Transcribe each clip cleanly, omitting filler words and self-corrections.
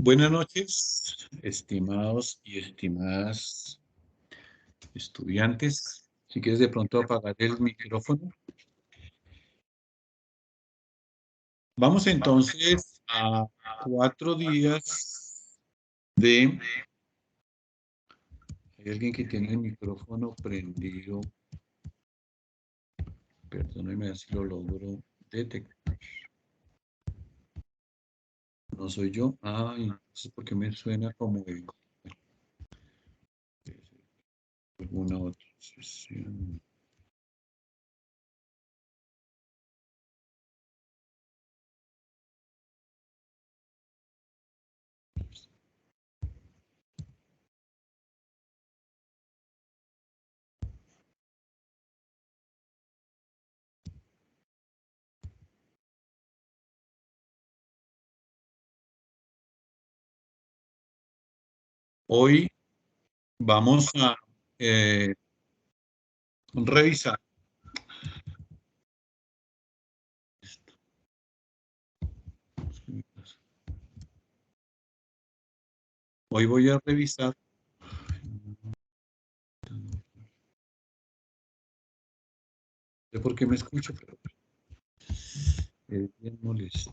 Buenas noches, estimados y estimadas estudiantes. Si quieres de pronto apagar el micrófono. Vamos entonces a 4 días de... Hay alguien que tiene el micrófono prendido. Perdóneme si lo logro detectar. No soy yo. Ay, no sé por qué me suena como eco. Alguna otra sesión. Hoy vamos a revisar. Hoy voy a revisar. No sé por qué me escucho, pero es bien molesto.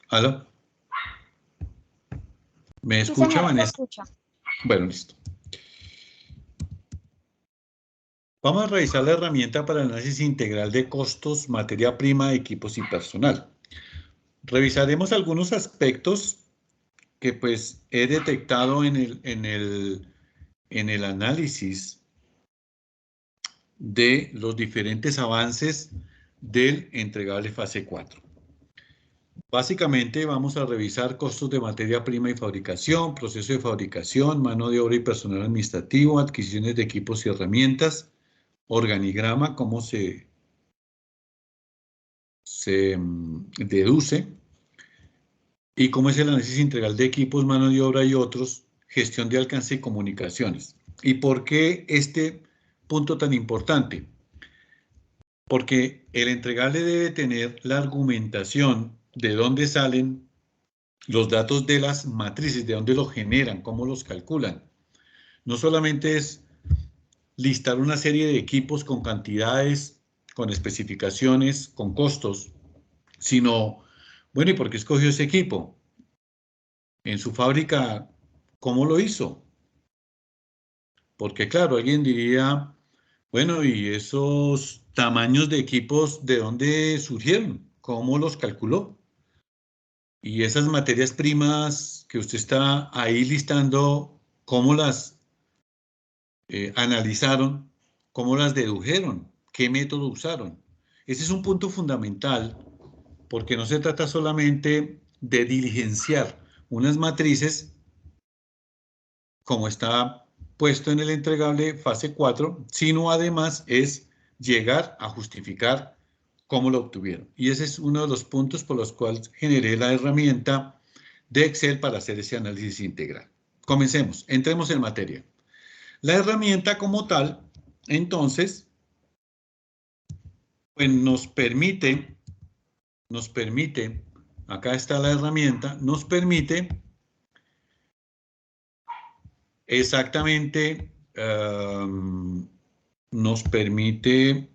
¿Aló? ¿Me Sí, escucha, señor, lo Vanessa? escucho. Bueno, listo. Vamos a revisar la herramienta para el análisis integral de costos, materia prima, equipos y personal. Revisaremos algunos aspectos que pues he detectado en el análisis de los diferentes avances del entregable fase 4. Básicamente vamos a revisar costos de materia prima y fabricación, proceso de fabricación, mano de obra y personal administrativo, adquisiciones de equipos y herramientas, organigrama, cómo se deduce, y cómo es el análisis integral de equipos, mano de obra y otros, gestión de alcance y comunicaciones. ¿Y por qué este punto tan importante? Porque el entregable debe tener la argumentación de dónde salen los datos de las matrices, de dónde los generan, cómo los calculan. No solamente es listar una serie de equipos con cantidades, con especificaciones, con costos, sino, bueno, ¿y por qué escogió ese equipo? En su fábrica, ¿cómo lo hizo? Porque claro, alguien diría, bueno, ¿y esos tamaños de equipos de dónde surgieron? ¿Cómo los calculó? Y esas materias primas que usted está ahí listando, ¿cómo las analizaron? ¿Cómo las dedujeron? ¿Qué método usaron? Ese es un punto fundamental porque no se trata solamente de diligenciar unas matrices como está puesto en el entregable fase 4, sino además es llegar a justificar cómo lo obtuvieron. Y ese es uno de los puntos por los cuales generé la herramienta de Excel para hacer ese análisis integral. Comencemos, entremos en materia. La herramienta como tal, entonces, pues nos permite, acá está la herramienta, nos permite exactamente, nos permite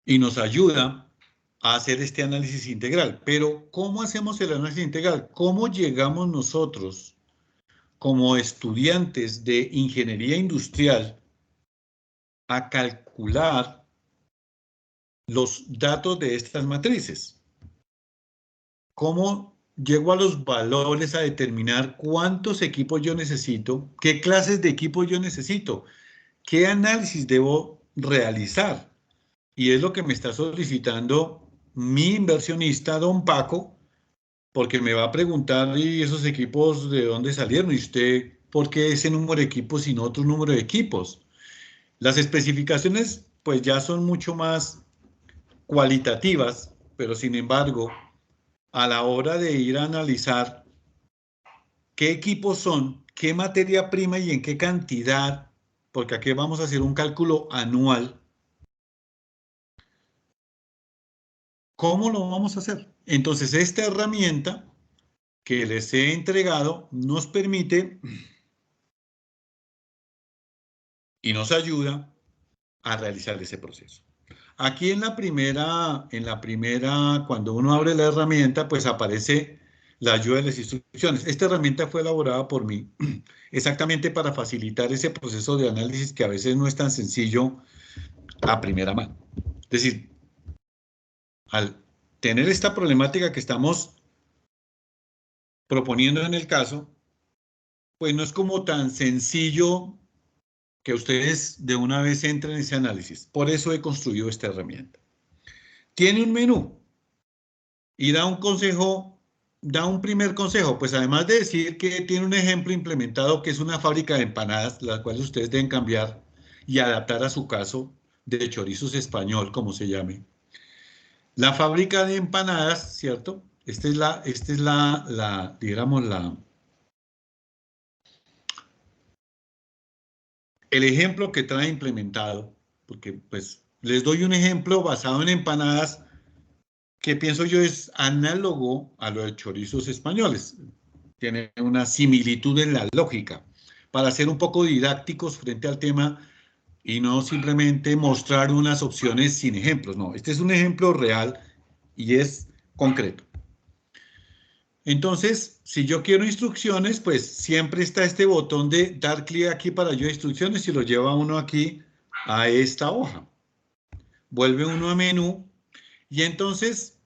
y nos ayuda a hacer este análisis integral. Pero, ¿cómo hacemos el análisis integral? ¿Cómo llegamos nosotros, como estudiantes de ingeniería industrial, a calcular los datos de estas matrices? ¿Cómo llego a los valores a determinar cuántos equipos yo necesito, qué clases de equipos yo necesito, qué análisis debo realizar? Y es lo que me está solicitando mi inversionista, don Paco, porque me va a preguntar, ¿y esos equipos de dónde salieron? ¿Y usted por qué ese número de equipos y no otro número de equipos? Las especificaciones pues ya son mucho más cualitativas, pero sin embargo, a la hora de ir a analizar qué equipos son, qué materia prima y en qué cantidad, porque aquí vamos a hacer un cálculo anual, ¿cómo lo vamos a hacer? Entonces, esta herramienta que les he entregado nos permite y nos ayuda a realizar ese proceso. Aquí cuando uno abre la herramienta, pues aparece la ayuda de las instrucciones. Esta herramienta fue elaborada por mí exactamente para facilitar ese proceso de análisis que a veces no es tan sencillo a primera mano. Es decir, al tener esta problemática que estamos proponiendo en el caso, pues no es como tan sencillo que ustedes de una vez entren en ese análisis. Por eso he construido esta herramienta. Tiene un menú y da un consejo, da un primer consejo, pues además de decir que tiene un ejemplo implementado que es una fábrica de empanadas, las cuales ustedes deben cambiar y adaptar a su caso de chorizos español, como se llame. La fábrica de empanadas, ¿cierto? Digamos, el ejemplo que trae implementado, porque pues les doy un ejemplo basado en empanadas que pienso yo es análogo a lo de chorizos españoles. Tiene una similitud en la lógica, para ser un poco didácticos frente al tema y no simplemente mostrar unas opciones sin ejemplos. No, este es un ejemplo real y es concreto. Entonces, si yo quiero instrucciones, pues siempre está este botón de dar clic aquí para yo instrucciones y lo lleva uno aquí a esta hoja. Vuelve uno a menú y entonces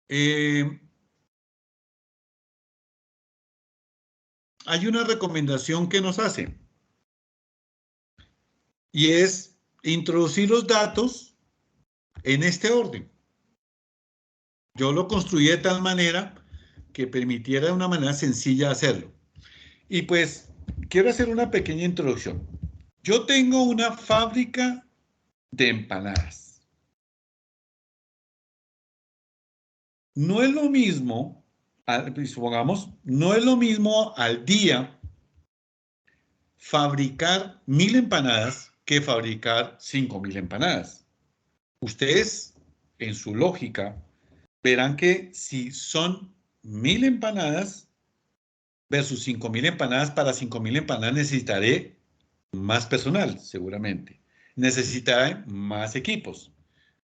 hay una recomendación que nos hace y es introducir los datos en este orden. Yo lo construí de tal manera que permitiera de una manera sencilla hacerlo. Y pues quiero hacer una pequeña introducción. Yo tengo una fábrica de empanadas. No es lo mismo, supongamos, no es lo mismo al día fabricar 1000 empanadas que fabricar 5000 empanadas. Ustedes, en su lógica, verán que si son 1000 empanadas versus 5000 empanadas, para 5000 empanadas necesitaré más personal, seguramente. Necesitaré más equipos.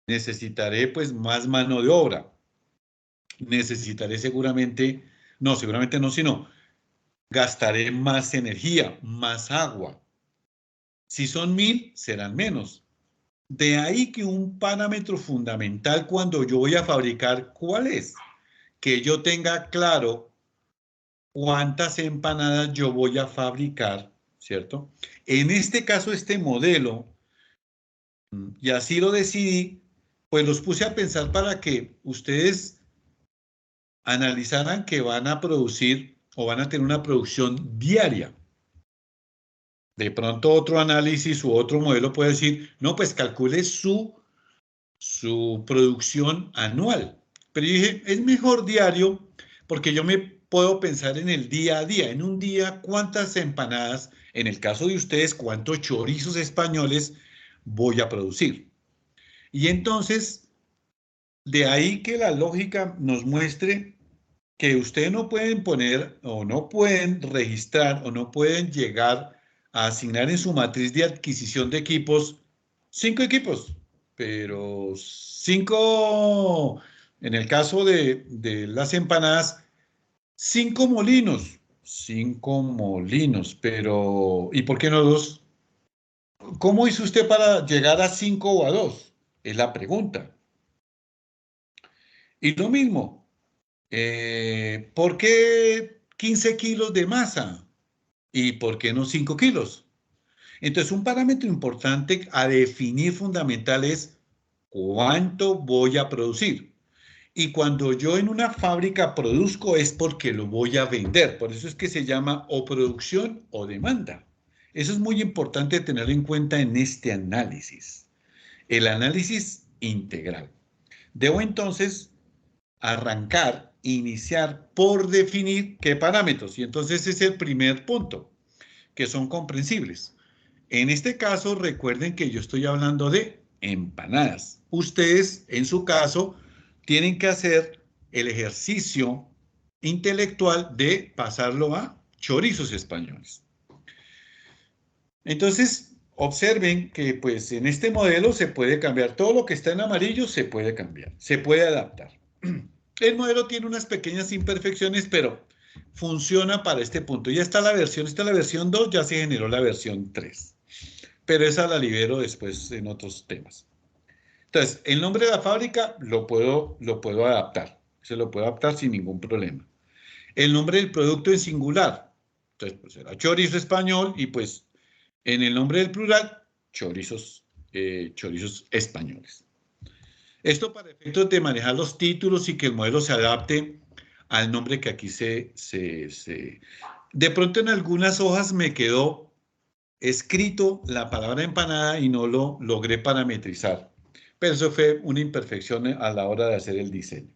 Necesitaré pues más mano de obra. Necesitaré seguramente no, sino gastaré más energía, más agua. Si son 1000, serán menos. De ahí que un parámetro fundamental cuando yo voy a fabricar, ¿cuál es? Que yo tenga claro cuántas empanadas yo voy a fabricar, ¿cierto? En este caso, este modelo, y así lo decidí, pues los puse a pensar para que ustedes analizaran que van a producir o van a tener una producción diaria. De pronto otro análisis u otro modelo puede decir, no, pues calcule su producción anual. Pero yo dije, es mejor diario porque yo me puedo pensar en el día a día. En un día, ¿cuántas empanadas, en el caso de ustedes, cuántos chorizos españoles voy a producir? Y entonces, de ahí que la lógica nos muestre que ustedes no pueden poner o no pueden registrar o no pueden llegar a asignar en su matriz de adquisición de equipos 5 equipos, pero 5, en el caso de las empanadas, 5 molinos, 5 molinos, pero ¿y por qué no 2? ¿Cómo hizo usted para llegar a 5 o a 2? Es la pregunta. Y lo mismo, ¿por qué 15 kilos de masa? ¿Y por qué no 5 kilos? Entonces, un parámetro importante a definir fundamental es cuánto voy a producir. Y cuando yo en una fábrica produzco es porque lo voy a vender. Por eso es que se llama o producción o demanda. Eso es muy importante tener en cuenta en este análisis. El análisis integral. Debo entonces arrancar, iniciar por definir qué parámetros. Y entonces ese es el primer punto, que son comprensibles. En este caso, recuerden que yo estoy hablando de empanadas. Ustedes, en su caso, tienen que hacer el ejercicio intelectual de pasarlo a chorizos españoles. Entonces, observen que pues en este modelo se puede cambiar. Todo lo que está en amarillo se puede cambiar, se puede adaptar. El modelo tiene unas pequeñas imperfecciones, pero funciona para este punto. Ya está la versión 2, ya se generó la versión 3. Pero esa la libero después en otros temas. Entonces, el nombre de la fábrica lo puedo adaptar. Se lo puedo adaptar sin ningún problema. El nombre del producto en singular. Entonces, pues será chorizo español y pues en el nombre del plural, chorizos españoles. Esto para efectos de manejar los títulos y que el modelo se adapte al nombre que aquí De pronto en algunas hojas me quedó escrito la palabra empanada y no lo logré parametrizar. Pero eso fue una imperfección a la hora de hacer el diseño.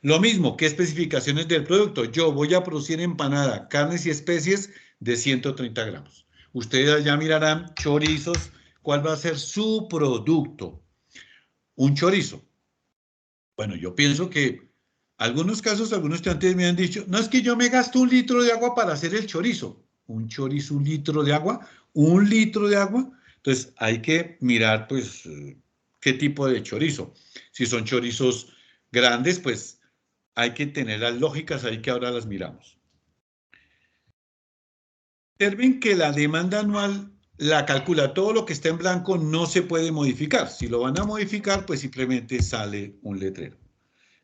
Lo mismo, ¿qué especificaciones del producto? Yo voy a producir empanada, carnes y especies de 130 gramos. Ustedes ya mirarán chorizos, cuál va a ser su producto. Un chorizo. Bueno, yo pienso que algunos casos, algunos estudiantes me han dicho, no es que yo me gasto 1 litro de agua para hacer el chorizo. Un chorizo, 1 litro de agua, 1 litro de agua. Entonces hay que mirar, pues, qué tipo de chorizo. Si son chorizos grandes, pues hay que tener las lógicas ahí que ahora las miramos. Observen que la demanda anual la calcula, todo lo que está en blanco no se puede modificar. Si lo van a modificar, pues simplemente sale un letrero.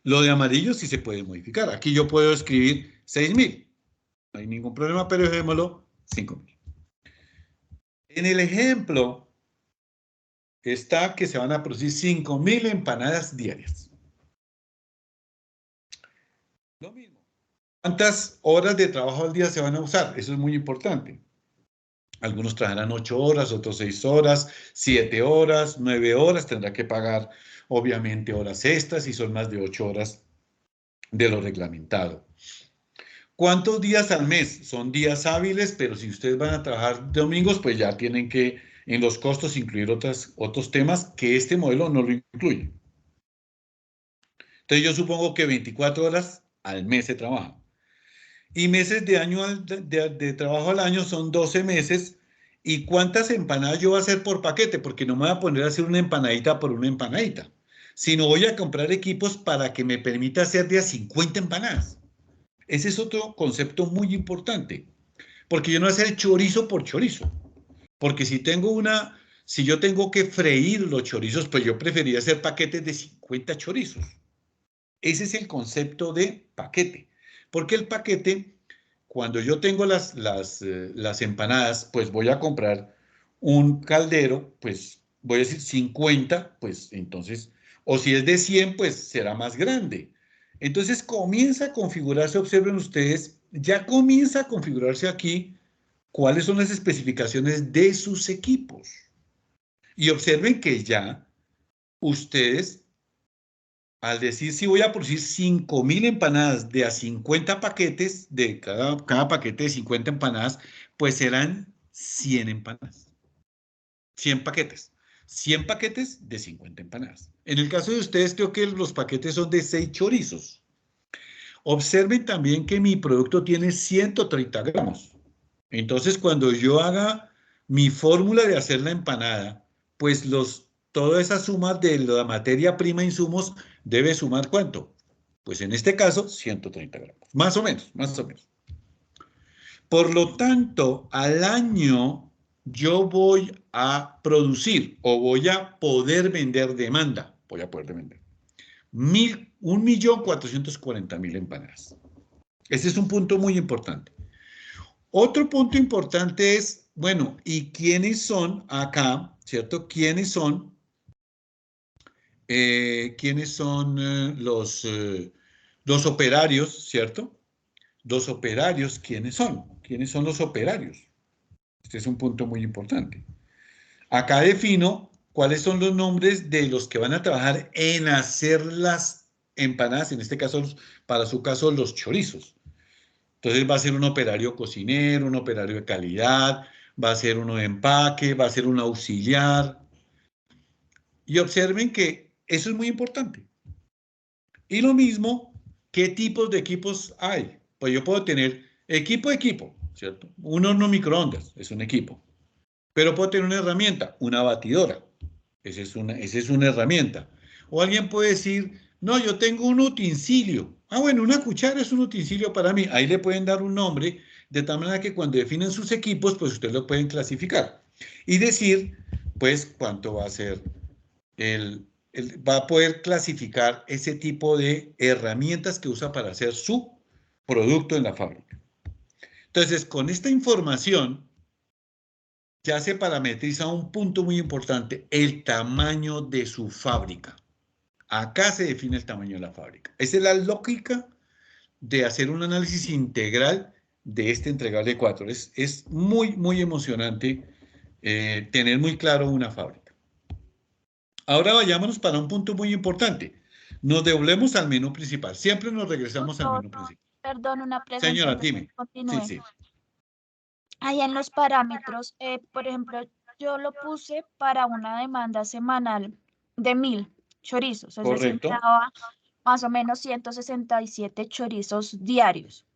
Lo de amarillo sí se puede modificar. Aquí yo puedo escribir 6.000. No hay ningún problema, pero dejémoslo 5.000. En el ejemplo está que se van a producir 5.000 empanadas diarias. Lo mismo. ¿Cuántas horas de trabajo al día se van a usar? Eso es muy importante. Algunos trabajarán 8 horas, otros 6 horas, 7 horas, 9 horas. Tendrá que pagar, obviamente, horas extras si son más de 8 horas de lo reglamentado. ¿Cuántos días al mes? Son días hábiles, pero si ustedes van a trabajar domingos, pues ya tienen que en los costos incluir otros temas que este modelo no lo incluye. Entonces yo supongo que 24 horas al mes se trabaja. Y meses de trabajo al año son 12 meses. ¿Y cuántas empanadas yo voy a hacer por paquete? Porque no me voy a poner a hacer una empanadita por una empanadita, sino voy a comprar equipos para que me permita hacer de a 50 empanadas. Ese es otro concepto muy importante, porque yo no voy a hacer chorizo por chorizo, porque si yo tengo que freír los chorizos, pues yo preferiría hacer paquetes de 50 chorizos. Ese es el concepto de paquete, porque el paquete, cuando yo tengo las empanadas, pues voy a comprar un caldero, pues voy a decir 50, pues entonces, o si es de 100, pues será más grande. Entonces comienza a configurarse, observen ustedes, ya comienza a configurarse aquí cuáles son las especificaciones de sus equipos. Y observen que ya ustedes, al decir si voy a producir 5.000 empanadas de a 50 paquetes, de cada paquete de 50 empanadas, pues serán 100 empanadas. 100 paquetes. 100 paquetes de 50 empanadas. En el caso de ustedes, creo que los paquetes son de 6 chorizos. Observen también que mi producto tiene 130 gramos. Entonces, cuando yo haga mi fórmula de hacer la empanada, pues toda esa suma de la materia prima insumos debe sumar ¿cuánto? Pues en este caso, 130 gramos. Más o menos, más o menos. Por lo tanto, al año yo voy a producir o voy a poder vender demanda. Voy a poder vender 1.440.000 empanadas. Ese es un punto muy importante. Otro punto importante es, bueno, ¿y quiénes son acá, cierto? ¿Quiénes son quiénes son los operarios, ¿cierto? Los operarios, ¿quiénes son? ¿Quiénes son los operarios? Este es un punto muy importante. Acá defino cuáles son los nombres de los que van a trabajar en hacer las empanadas, en este caso, para su caso, los chorizos. Entonces va a ser un operario cocinero, un operario de calidad, va a ser uno de empaque, va a ser un auxiliar. Y observen que eso es muy importante. Y lo mismo, ¿qué tipos de equipos hay? Pues yo puedo tener equipo, ¿cierto? Un horno microondas es un equipo. Pero puedo tener una herramienta, una batidora. Esa es una herramienta. O alguien puede decir, no, yo tengo un utensilio. Ah, bueno, una cuchara es un utensilio para mí. Ahí le pueden dar un nombre, de tal manera que cuando definen sus equipos, pues ustedes lo pueden clasificar. Y decir, pues, cuánto va a ser va a poder clasificar ese tipo de herramientas que usa para hacer su producto en la fábrica. Entonces, con esta información, ya se parametriza un punto muy importante, el tamaño de su fábrica. Acá se define el tamaño de la fábrica. Esa es la lógica de hacer un análisis integral de este entregable 4. Es muy, muy emocionante tener muy claro una fábrica. Ahora vayámonos para un punto muy importante. Nos devolvemos al menú principal. Siempre nos regresamos al menú principal. Perdón, una pregunta. Señora, dime. Continúe. Sí, sí. Ahí en los parámetros, por ejemplo, yo lo puse para una demanda semanal de 1000 chorizos, es decir, me Correcto. daba más o menos 167 chorizos diarios.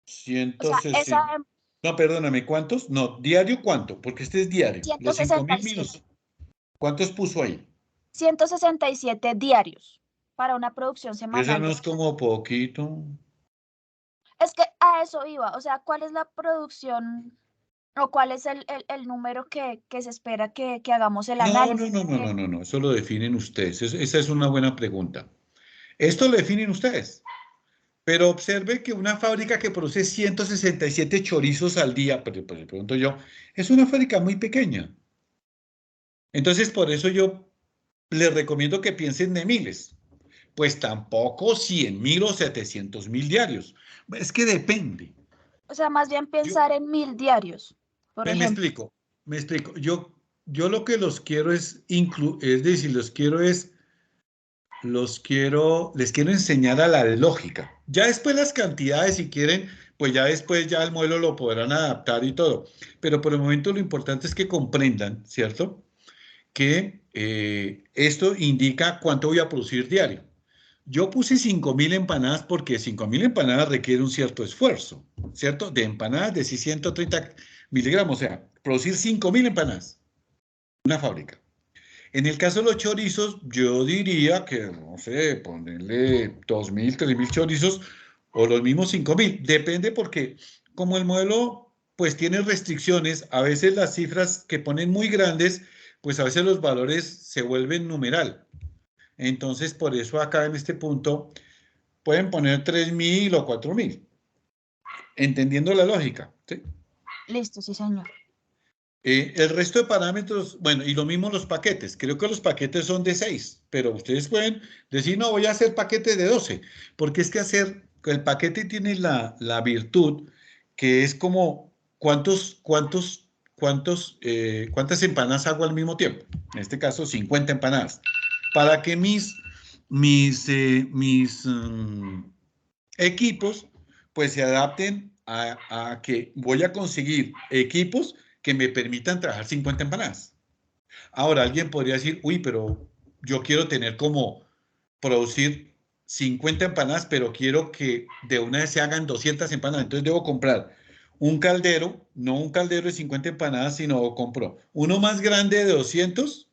O sea, 160. No, perdóname, ¿cuántos? No, ¿diario cuánto? Porque este es diario. Los 5.000 minutos. ¿Cuántos puso ahí? 167 diarios para una producción Eso semanal. no es como poquito. Es que a eso iba, o sea, ¿cuál es la producción o cuál es el número que se espera que hagamos el análisis? No. Eso lo definen ustedes. Esa es una buena pregunta. Esto lo definen ustedes. Pero observe que una fábrica que produce 167 chorizos al día, pues le pregunto yo, es una fábrica muy pequeña. Entonces, por eso yo les recomiendo que piensen de miles. Pues tampoco 100.000 o 700.000 diarios. Es que depende. O sea, más bien pensar en 1000 diarios, por Me ejemplo. explico, me explico. Yo lo que los quiero es decir, les quiero enseñar a la lógica. Ya después las cantidades, si quieren, pues ya después ya el modelo lo podrán adaptar y todo. Pero por el momento lo importante es que comprendan, ¿cierto? Que esto indica cuánto voy a producir diario. Yo puse 5.000 empanadas porque 5.000 empanadas requiere un cierto esfuerzo, ¿cierto? De empanadas de 130 miligramos, o sea, producir 5.000 empanadas, una fábrica. En el caso de los chorizos, yo diría que, no sé, ponerle 2.000, 3.000 chorizos o los mismos 5.000. Depende porque como el modelo pues tiene restricciones, a veces las cifras que ponen muy grandes, pues a veces los valores se vuelven numeral. Entonces, por eso acá en este punto pueden poner 3.000 o 4.000, entendiendo la lógica, ¿sí? Listo, sí, señor. El resto de parámetros, bueno, y lo mismo los paquetes. Creo que los paquetes son de 6, pero ustedes pueden decir, no, voy a hacer paquete de 12, porque es que el paquete tiene la virtud que es como cuántas empanadas hago al mismo tiempo. En este caso, 50 empanadas. Para que mis equipos pues se adapten a que voy a conseguir equipos que me permitan trabajar 50 empanadas. Ahora, alguien podría decir, uy, pero yo quiero tener como producir 50 empanadas, pero quiero que de una vez se hagan 200 empanadas. Entonces debo comprar un caldero, no un caldero de 50 empanadas, sino compro uno más grande de 200,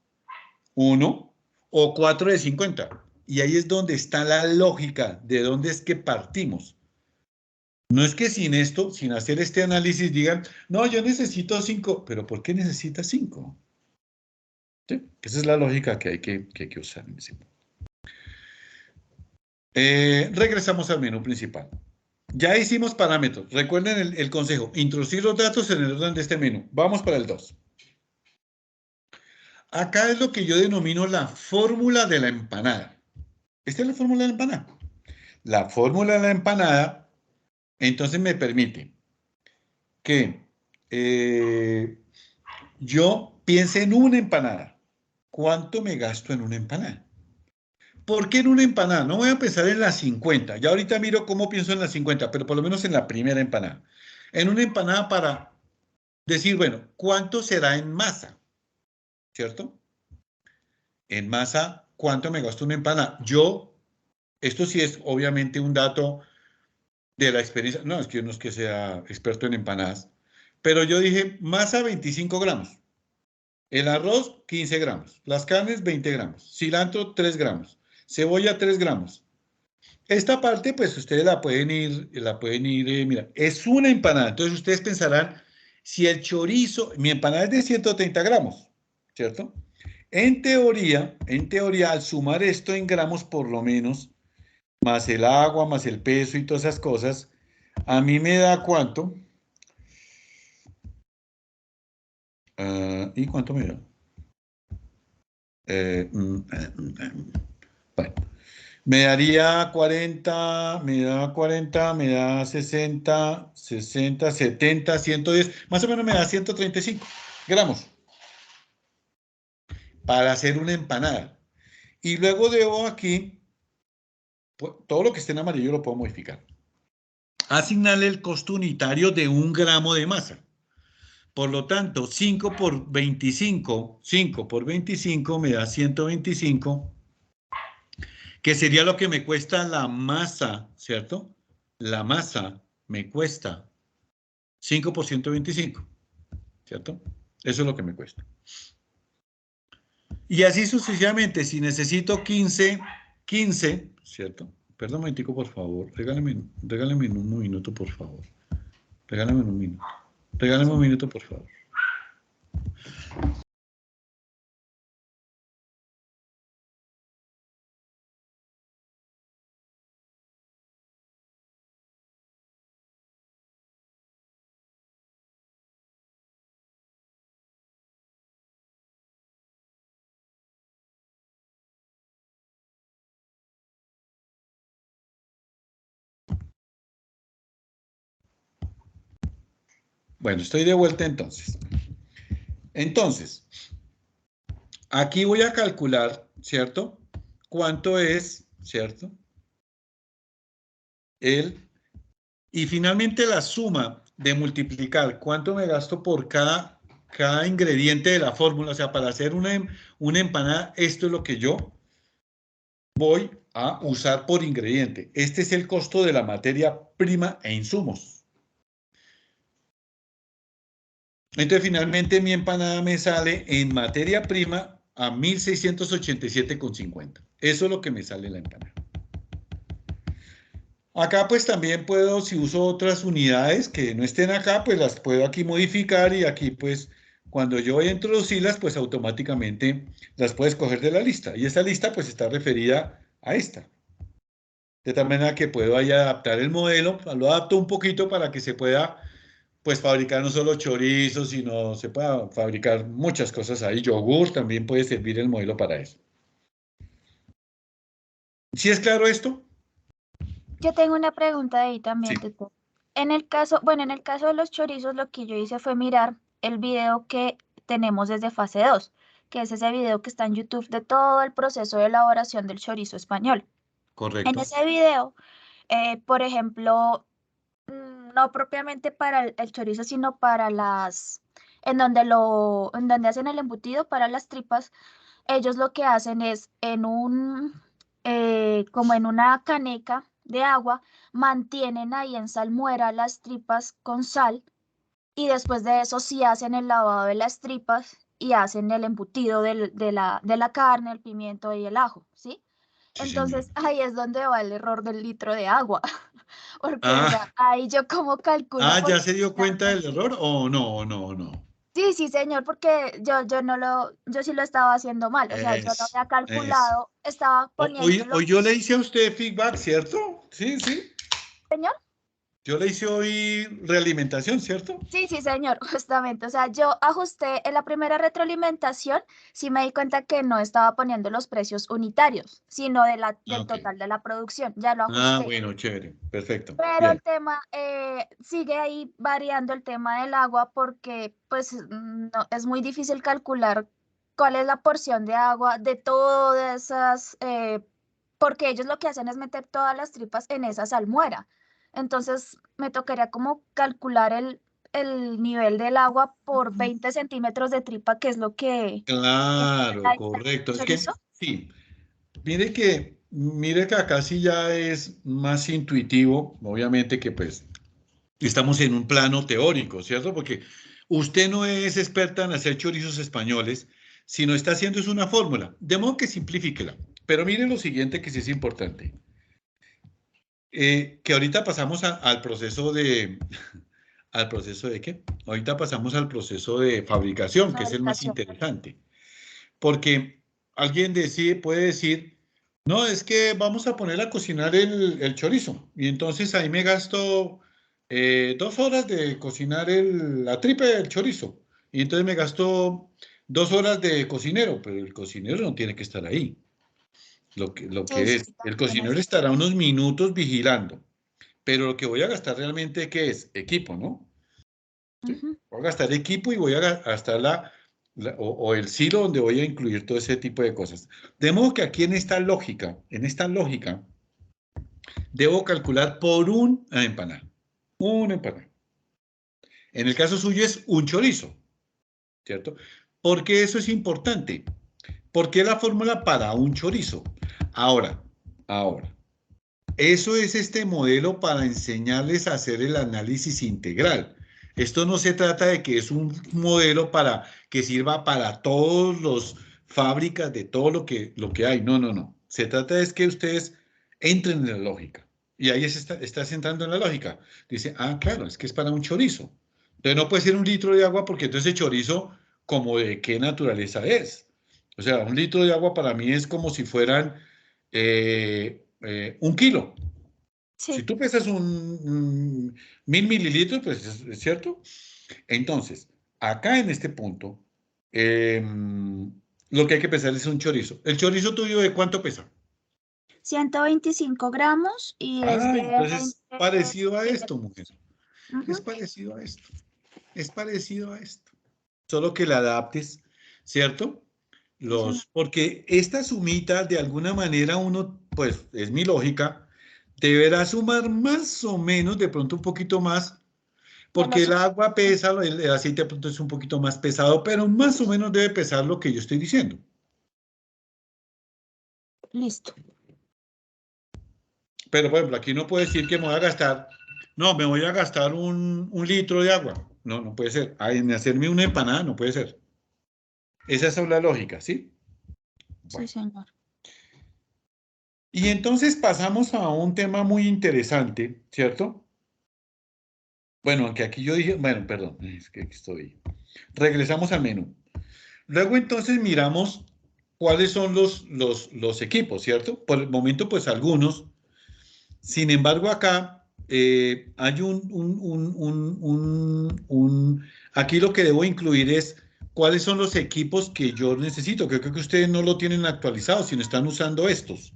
uno, o 4 de 50. Y ahí es donde está la lógica de dónde es que partimos. No es que sin esto, sin hacer este análisis, digan, no, yo necesito 5, pero ¿por qué necesitas 5? ¿Sí? Esa es la lógica que hay que usar en ese punto. Regresamos al menú principal. Ya hicimos parámetros. Recuerden el consejo, introducir los datos en el orden de este menú. Vamos para el 2. Acá es lo que yo denomino la fórmula de la empanada. Esta es la fórmula de la empanada. La fórmula de la empanada, entonces me permite que yo piense en una empanada. ¿Cuánto me gasto en una empanada? ¿Por qué en una empanada? No voy a pensar en las 50. Ya ahorita miro cómo pienso en las 50, pero por lo menos en la primera empanada. En una empanada para decir, bueno, ¿cuánto será en masa? ¿Cierto? En masa, ¿cuánto me gasto una empanada? Esto sí es obviamente un dato de la experiencia. No, es que yo no es que sea experto en empanadas, pero yo dije masa 25 gramos. El arroz, 15 gramos. Las carnes, 20 gramos. Cilantro, 3 gramos. Cebolla, 3 gramos. Esta parte, pues ustedes mira, es una empanada. Entonces ustedes pensarán, si el chorizo, mi empanada es de 130 gramos, ¿cierto? En teoría, al sumar esto en gramos por lo menos, más el agua, más el peso y todas esas cosas, a mí me da ¿cuánto? ¿Y cuánto me da? Bueno, me daría 40, me da 60, 60, 70, 110, más o menos me da 135 gramos para hacer una empanada. Y luego debo aquí, pues, todo lo que esté en amarillo lo puedo modificar. Asignarle el costo unitario de 1 gramo de masa. Por lo tanto, 5 por 25 me da 125, que sería lo que me cuesta la masa, ¿cierto? La masa me cuesta 5 por 125, ¿cierto? Eso es lo que me cuesta. Y así sucesivamente, si necesito 15, ¿cierto? Perdón un momentico, por favor. Regálame un minuto, por favor. Regálame un minuto. Regálame un minuto, por favor. Bueno, estoy de vuelta entonces. Entonces, aquí voy a calcular, ¿cierto? ¿Cuánto es, ¿cierto? Y finalmente la suma de multiplicar cuánto me gasto por cada ingrediente de la fórmula. O sea, para hacer una empanada, esto es lo que yo voy a usar por ingrediente. Este es el costo de la materia prima e insumos. Entonces, finalmente mi empanada me sale en materia prima a 1.687,50. Eso es lo que me sale la empanada. Acá pues también puedo, si uso otras unidades que no estén acá, pues las puedo aquí modificar y aquí pues cuando yo voy a introducirlas, pues automáticamente las puedo escoger de la lista. Y esta lista pues está referida a esta. De tal manera que puedo ahí adaptar el modelo, lo adapto un poquito para que se pueda pues fabricar no solo chorizos, sino se pueda fabricar muchas cosas ahí. Yogur también puede servir el modelo para eso. ¿Sí es claro esto? Yo tengo una pregunta ahí también, Sí, Tito. En el caso, bueno, en el caso de los chorizos, lo que yo hice fue mirar el video que tenemos desde fase 2, que es ese video que está en YouTube de todo el proceso de elaboración del chorizo español. En correcto. ese video, por ejemplo, no propiamente para el chorizo, sino para en donde hacen el embutido para las tripas, ellos lo que hacen es como en una caneca de agua, mantienen ahí en salmuera las tripas con sal y después de eso sí hacen el lavado de las tripas y hacen el embutido de la carne, el pimiento y el ajo, ¿sí? Sí, señor. Entonces ahí es donde va el error del litro de agua, porque o sea, Ah, ahí yo como calculo, ¿ya porque se dio cuenta del realmente... error o no, no, no? Sí, sí, señor, porque yo no yo sí lo estaba haciendo mal, o sea, yo no Eso, había eso. calculado, estaba Hoy, poniéndolo, hoy yo le hice a usted feedback, ¿cierto? Sí, sí. señor. Yo le hice hoy realimentación, ¿cierto? Sí, sí, señor, justamente. O sea, yo ajusté en la primera retroalimentación, sí me di cuenta que no estaba poniendo los precios unitarios, sino Ah, del ok. total de la producción. Ya lo Ah, ajusté. bueno, chévere. Perfecto. Pero el Bien. tema sigue ahí variando el tema del agua porque pues no, es muy difícil calcular cuál es la porción de agua de todas esas, porque ellos lo que hacen es meter todas las tripas en esa salmuera. Entonces me tocaría como calcular el nivel del agua por 20 centímetros de tripa, que es lo que tiene la Claro, diferencia correcto. del Es chorizo. que, sí, mire que acá sí ya es más intuitivo, obviamente que pues estamos en un plano teórico, ¿cierto? Porque usted no es experta en hacer chorizos españoles, sino está haciendo es una fórmula. De modo que simplifíquela. Pero mire lo siguiente que sí es importante. Que ahorita pasamos al proceso de... ¿Al proceso de qué? Ahorita pasamos al proceso de fabricación, que es el más Fabricación. interesante. Porque alguien puede decir, no, es que vamos a poner a cocinar el chorizo. Y entonces ahí me gasto 2 horas de cocinar la tripa del chorizo. Y entonces me gasto 2 horas de cocinero, pero el cocinero no tiene que estar ahí. Lo Sí, que sí, es, sí, el también cocinero es. estará unos minutos vigilando. Pero lo que voy a gastar realmente, ¿qué es? Equipo, ¿no? ¿Sí? Ujú. Voy a gastar equipo y voy a gastar o el silo donde voy a incluir todo ese tipo de cosas. De modo que aquí en esta lógica, debo calcular por una empanada. Una empanada. En el caso suyo es un chorizo, ¿cierto? ¿Por qué eso es importante? Porque la fórmula para un chorizo. Ahora, eso es este modelo para enseñarles a hacer el análisis integral. Esto no se trata de que es un modelo para que sirva para todos los fábricas de todo lo que hay. No, no, no. Se trata es que ustedes entren en la lógica. Y ahí estás entrando en la lógica. Dice, ah, claro, es que es para un chorizo. Entonces no puede ser 1 litro de agua porque entonces el chorizo, ¿como de qué naturaleza es? O sea, 1 litro de agua para mí es como si fueran 1 kilo. Si Sí. tú pesas 1000 mililitros, pues es cierto. Entonces, acá en este punto, lo que hay que pesar es un chorizo. ¿El chorizo tuyo de cuánto pesa? 125 gramos y es Ah, de entonces 20 parecido a esto, mujer. mililitros. Es Ujú. parecido a esto. Es parecido a esto. Solo que la adaptes, ¿cierto? Sí, señor. Porque esta sumita, de alguna manera, uno, pues, es mi lógica, deberá sumar más o menos, de pronto un poquito más, De porque los el agua ingredientes. pesa, el aceite de pronto es un poquito más pesado, pero más o menos debe pesar lo que yo estoy diciendo. Listo. Pero, por ejemplo, aquí no puedo decir que me voy a gastar, no, me voy a gastar un litro de agua. No, no puede ser. En hacerme una empanada no puede ser. Esa es la lógica, ¿sí? Sí, Bueno. señor. Y entonces pasamos a un tema muy interesante, ¿cierto? Bueno, aunque aquí yo dije, bueno, perdón, es que aquí estoy. Regresamos al menú. Luego entonces miramos cuáles son los equipos, ¿cierto? Por el momento, pues algunos. Sin embargo, acá hay aquí lo que debo incluir es cuáles son los equipos que yo necesito, que creo que ustedes no lo tienen actualizado, sino están usando estos.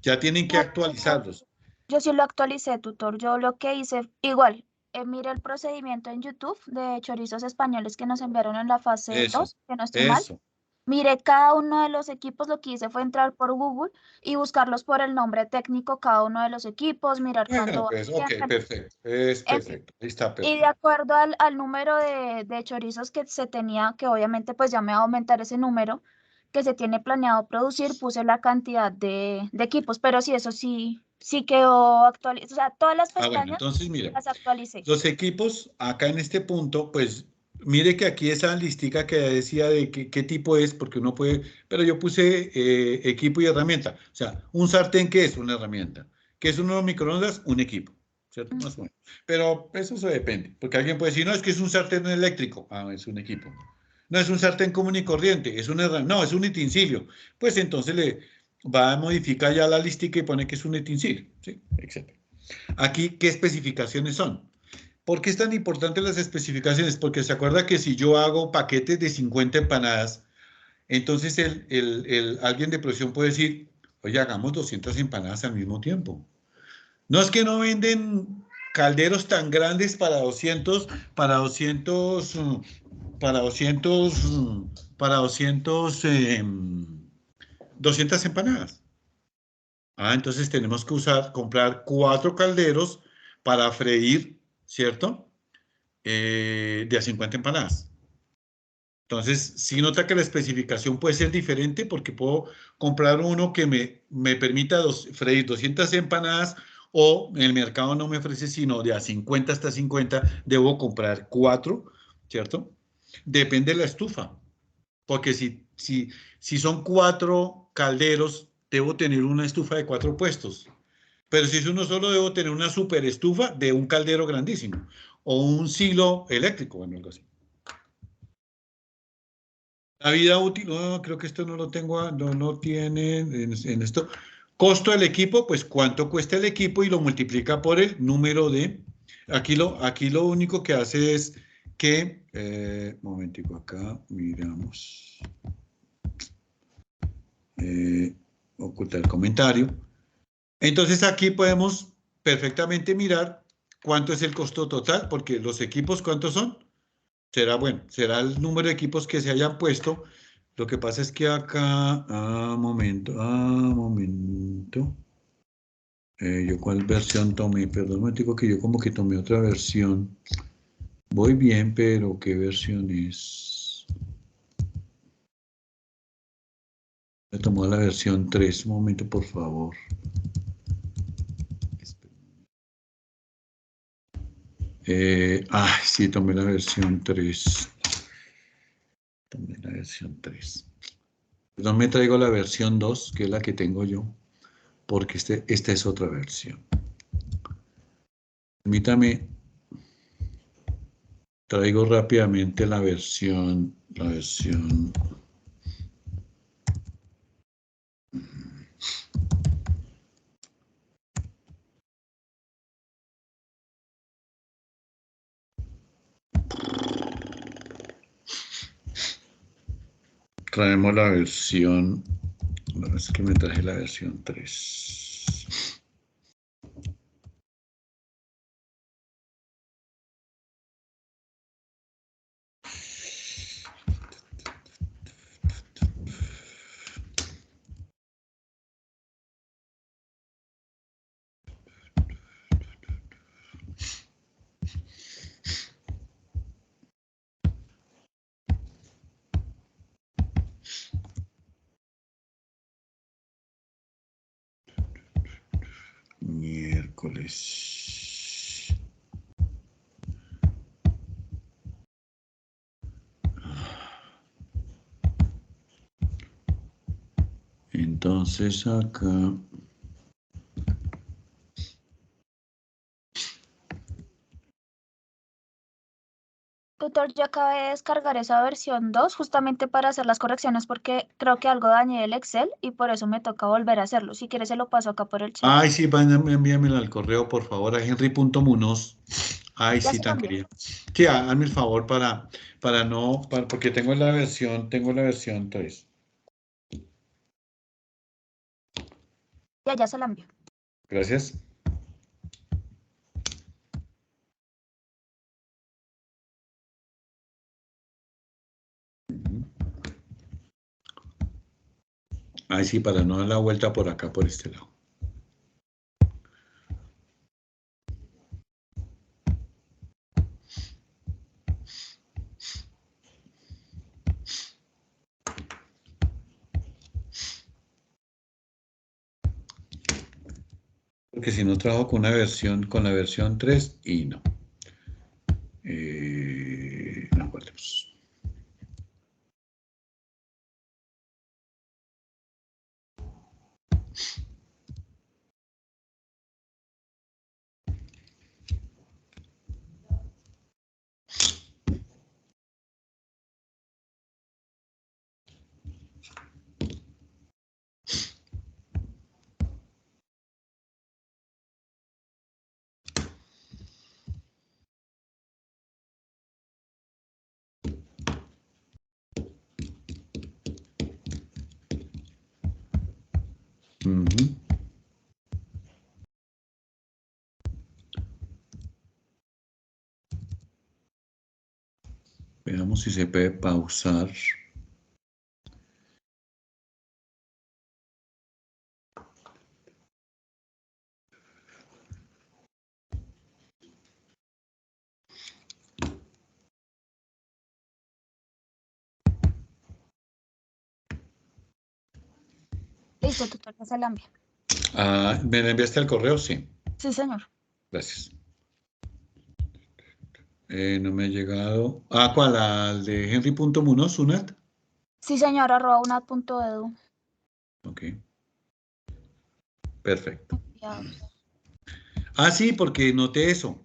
Ya tienen que No, actualizarlos. yo sí lo actualicé, tutor. Yo lo que hice, igual, mire el procedimiento en YouTube de chorizos españoles que nos enviaron en la fase Eso, 2, que no estoy mal. eso. Mire cada uno de los equipos, lo que hice fue entrar por Google y buscarlos por el nombre técnico, cada uno de los equipos, mirar Bueno, cuánto pues, ok, valían, perfecto. Es en fin. perfecto. Está Y de perfecto. acuerdo al número de chorizos que se tenía, que obviamente pues ya me va a aumentar ese número que se tiene planeado producir, puse la cantidad de equipos, pero sí, eso sí, sí quedó actualizado. O sea, todas las Ah, bueno, pestañas entonces mira, las actualicé. los equipos acá en este punto, pues mire que aquí esa listica que decía de qué tipo es, porque uno puede, pero yo puse equipo y herramienta. O sea, un sartén, ¿qué es? Una herramienta. ¿Qué es un microondas? Un equipo, ¿cierto? Mm. Más o menos. Pero eso depende, porque alguien puede decir, no, es que es un sartén eléctrico. Ah, es un equipo. No es un sartén común y corriente, es una no, es un utensilio. Pues entonces le va a modificar ya la listica y pone que es un utensilio, ¿sí? Etcétera. Aquí, ¿qué especificaciones son? ¿Por qué es tan importante las especificaciones? Porque se acuerda que si yo hago paquetes de 50 empanadas, entonces alguien de producción puede decir, oye, hagamos 200 empanadas al mismo tiempo. No es que no venden calderos tan grandes para 200, para 200, para 200, para 200, 200 empanadas. Ah, entonces tenemos que comprar 4 calderos para freír, ¿cierto? De a 50 empanadas. Entonces, sí nota que la especificación puede ser diferente porque puedo comprar uno que me permita freír 200 empanadas o en el mercado no me ofrece sino de a 50 hasta 50, debo comprar 4, ¿cierto? Depende de la estufa, porque si son 4 calderos, debo tener una estufa de 4 puestos. Pero si es uno solo, debo tener una super estufa de un caldero grandísimo o un silo eléctrico, bueno, algo así. La vida útil, no, creo que esto no lo tengo, no tiene en esto. Costo del equipo, pues cuánto cuesta el equipo y lo multiplica por el número de. Aquí lo único que hace es que, momentico acá, miramos, ocultar el comentario. Entonces aquí podemos perfectamente mirar cuánto es el costo total, porque los equipos, ¿cuántos son? Será el número de equipos que se hayan puesto. Lo que pasa es que acá, momento. ¿Yo cuál versión tomé? Perdón, me digo que yo como que tomé otra versión. Voy bien, pero ¿qué versión es? Me tomó la versión 3. Un momento, por favor. Sí, tomé la versión 3. Tomé la versión 3. No me traigo la versión 2, que es la que tengo yo, porque esta es otra versión. Permítame, traigo rápidamente la versión. Traemos la versión. No, es que me traje la versión 3. Miércoles. Entonces acá. Tutor, yo acabé de descargar esa versión 2 justamente para hacer las correcciones porque creo que algo dañé el Excel y por eso me toca volver a hacerlo. Si quieres se lo paso acá por el chat. Ay, sí, envíamelo al correo, por favor, a henry.munoz. Ay, Ya sí, se lo tan envié. quería. Sí, hazme el favor para no, porque tengo la versión 3. Ya se la envió. Gracias. Ay, sí, para no dar la vuelta por acá, por este lado. Porque si no trabajo con la versión 3 y no. No, guardemos. Ujú. Veamos si se puede pausar. Listo, tutor, ya se la envié. Ah, ¿me la enviaste al correo? Sí. Sí, señor. Gracias. No me ha llegado. Ah, ¿cuál? ¿Al de Henry.Munoz, Unat? Sí, señor, @unat.edu. Ok. Perfecto. Enviados. Ah, sí, porque noté eso.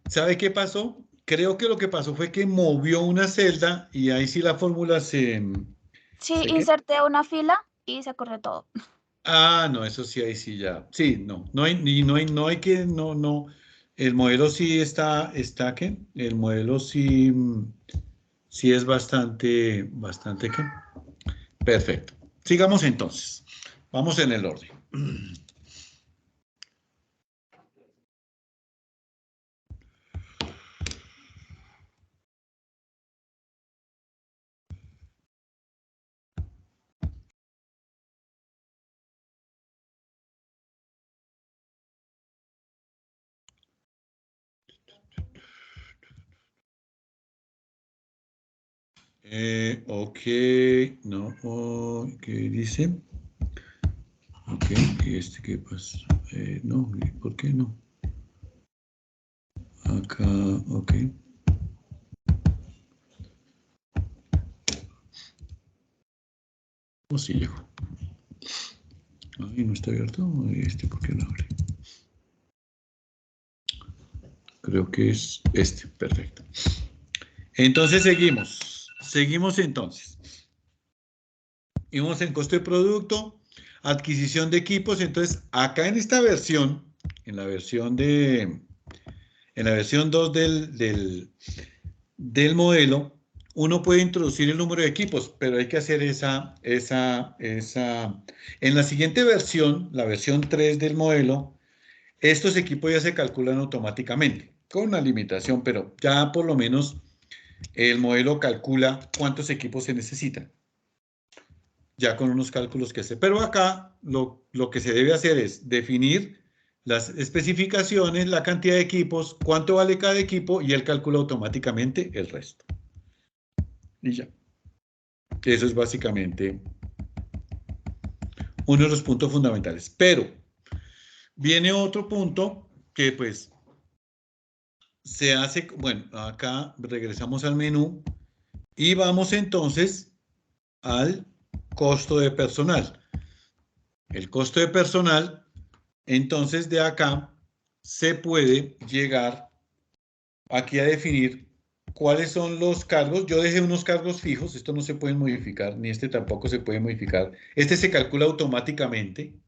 ¿Sabe qué pasó? Creo que lo que pasó fue que movió una celda y ahí sí la fórmula se... Sí, ¿Se qué? inserté una fila y se corrió todo. Ah, no, eso sí, ahí sí ya. Sí, no, no hay, no hay que, no. El modelo sí está ¿qué? El modelo sí, sí es bastante, ¿qué? Perfecto. Sigamos entonces. Vamos en el orden. Ok, no, ¿qué dice? Ok, ¿y este qué pasa? No, ¿y por qué no? Acá, ok. ¿Cómo sí llegó? Ay, no está abierto. Este, ¿por qué no abre? Creo que es este, perfecto. Entonces seguimos entonces. Vimos en costo de producto, adquisición de equipos. Entonces, acá en esta versión, en la versión 2 del modelo, uno puede introducir el número de equipos, pero hay que hacer En la siguiente versión, la versión 3 del modelo, estos equipos ya se calculan automáticamente, con una limitación, pero ya por lo menos el modelo calcula cuántos equipos se necesitan, ya con unos cálculos que hace. Pero acá lo que se debe hacer es definir las especificaciones, la cantidad de equipos, cuánto vale cada equipo y él calcula automáticamente el resto. Y ya. Eso es básicamente uno de los puntos fundamentales. Pero viene otro punto que pues se hace, bueno, acá regresamos al menú y vamos entonces al costo de personal. El costo de personal, entonces de acá se puede llegar aquí a definir cuáles son los cargos. Yo dejé unos cargos fijos, esto no se puede modificar, ni este tampoco se puede modificar. Este se calcula automáticamente,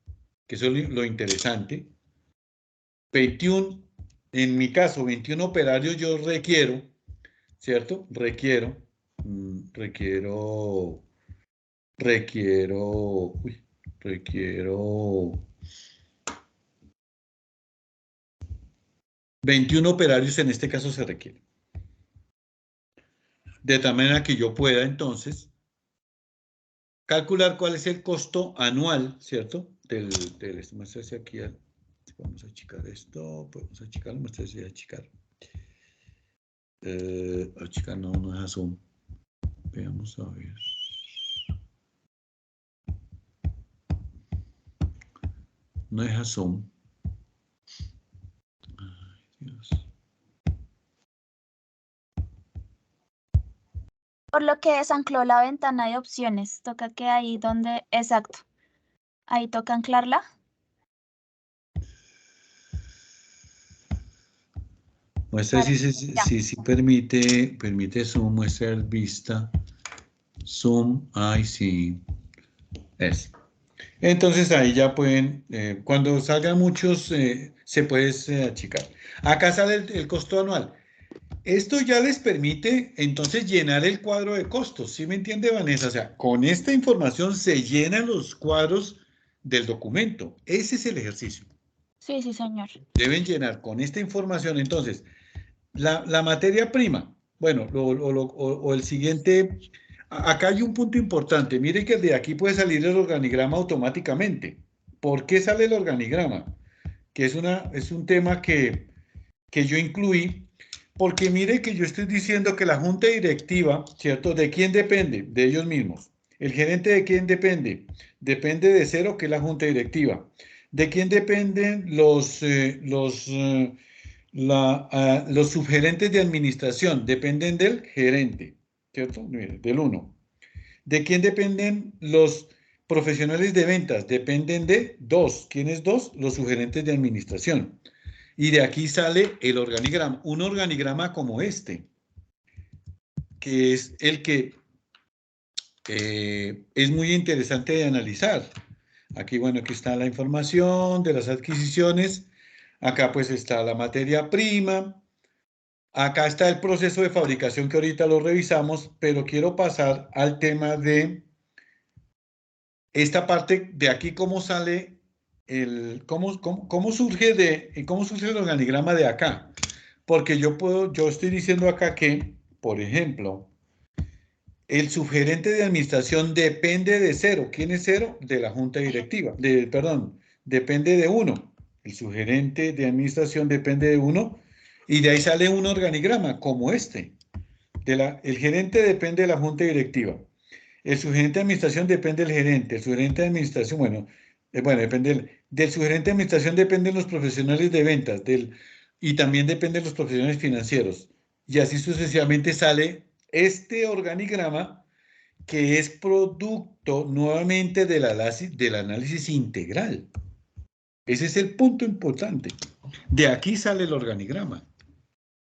que eso es lo interesante. 21, en mi caso, 21 operarios yo requiero, ¿cierto? Requiero, requiero 21 operarios en este caso se requiere. De tal manera que yo pueda entonces calcular cuál es el costo anual, ¿cierto? Esto me hace aquí, vamos a achicar esto, podemos achicarlo, me hace achicar. Achicar no es a zoom. Veamos a ver. No es a zoom. Ay, Dios. Por lo que desancló la ventana de opciones. Toca que ahí donde... Exacto. Ahí toca anclarla. Muestra Para... Ya. si permite zoom, muestra el vista. Zoom, ay, sí. Es. Entonces ahí ya pueden, cuando salgan muchos, se puede achicar. Acá sale el costo anual. Esto ya les permite entonces llenar el cuadro de costos. ¿Sí me entiende, Vanessa? O sea, con esta información se llenan los cuadros del documento. Ese es el ejercicio. Sí, sí, señor. Deben llenar con esta información. Entonces, la materia prima, bueno, o el siguiente, acá hay un punto importante. Mire que de aquí puede salir el organigrama automáticamente. ¿Por qué sale el organigrama? Que es un tema que yo incluí, porque mire que yo estoy diciendo que la junta directiva, ¿cierto? ¿De quién depende? De ellos mismos. ¿El gerente de quién depende? Depende de cero, que es la junta directiva. ¿De quién dependen los subgerentes de administración? Dependen del gerente, ¿cierto? Mire, del uno. ¿De quién dependen los profesionales de ventas? Dependen de dos. ¿Quiénes dos? Los subgerentes de administración. Y de aquí sale el organigrama, un organigrama como este, que es el que es muy interesante de analizar. Aquí, bueno, aquí está la información de las adquisiciones. Acá pues está la materia prima. Acá está el proceso de fabricación que ahorita lo revisamos, pero quiero pasar al tema de esta parte de aquí, cómo sale cómo surge el organigrama de acá. Porque yo estoy diciendo acá que, por ejemplo, el subgerente de administración depende de cero. ¿Quién es cero? De la junta directiva. Perdón, depende de uno. El subgerente de administración depende de uno. Y de ahí sale un organigrama como este. El gerente depende de la junta directiva. El subgerente de administración depende del gerente. El subgerente de administración, depende del subgerente de administración dependen los profesionales de ventas. Y también dependen los profesionales financieros. Y así sucesivamente sale este organigrama, que es producto nuevamente del análisis integral. Ese es el punto importante. De aquí sale el organigrama.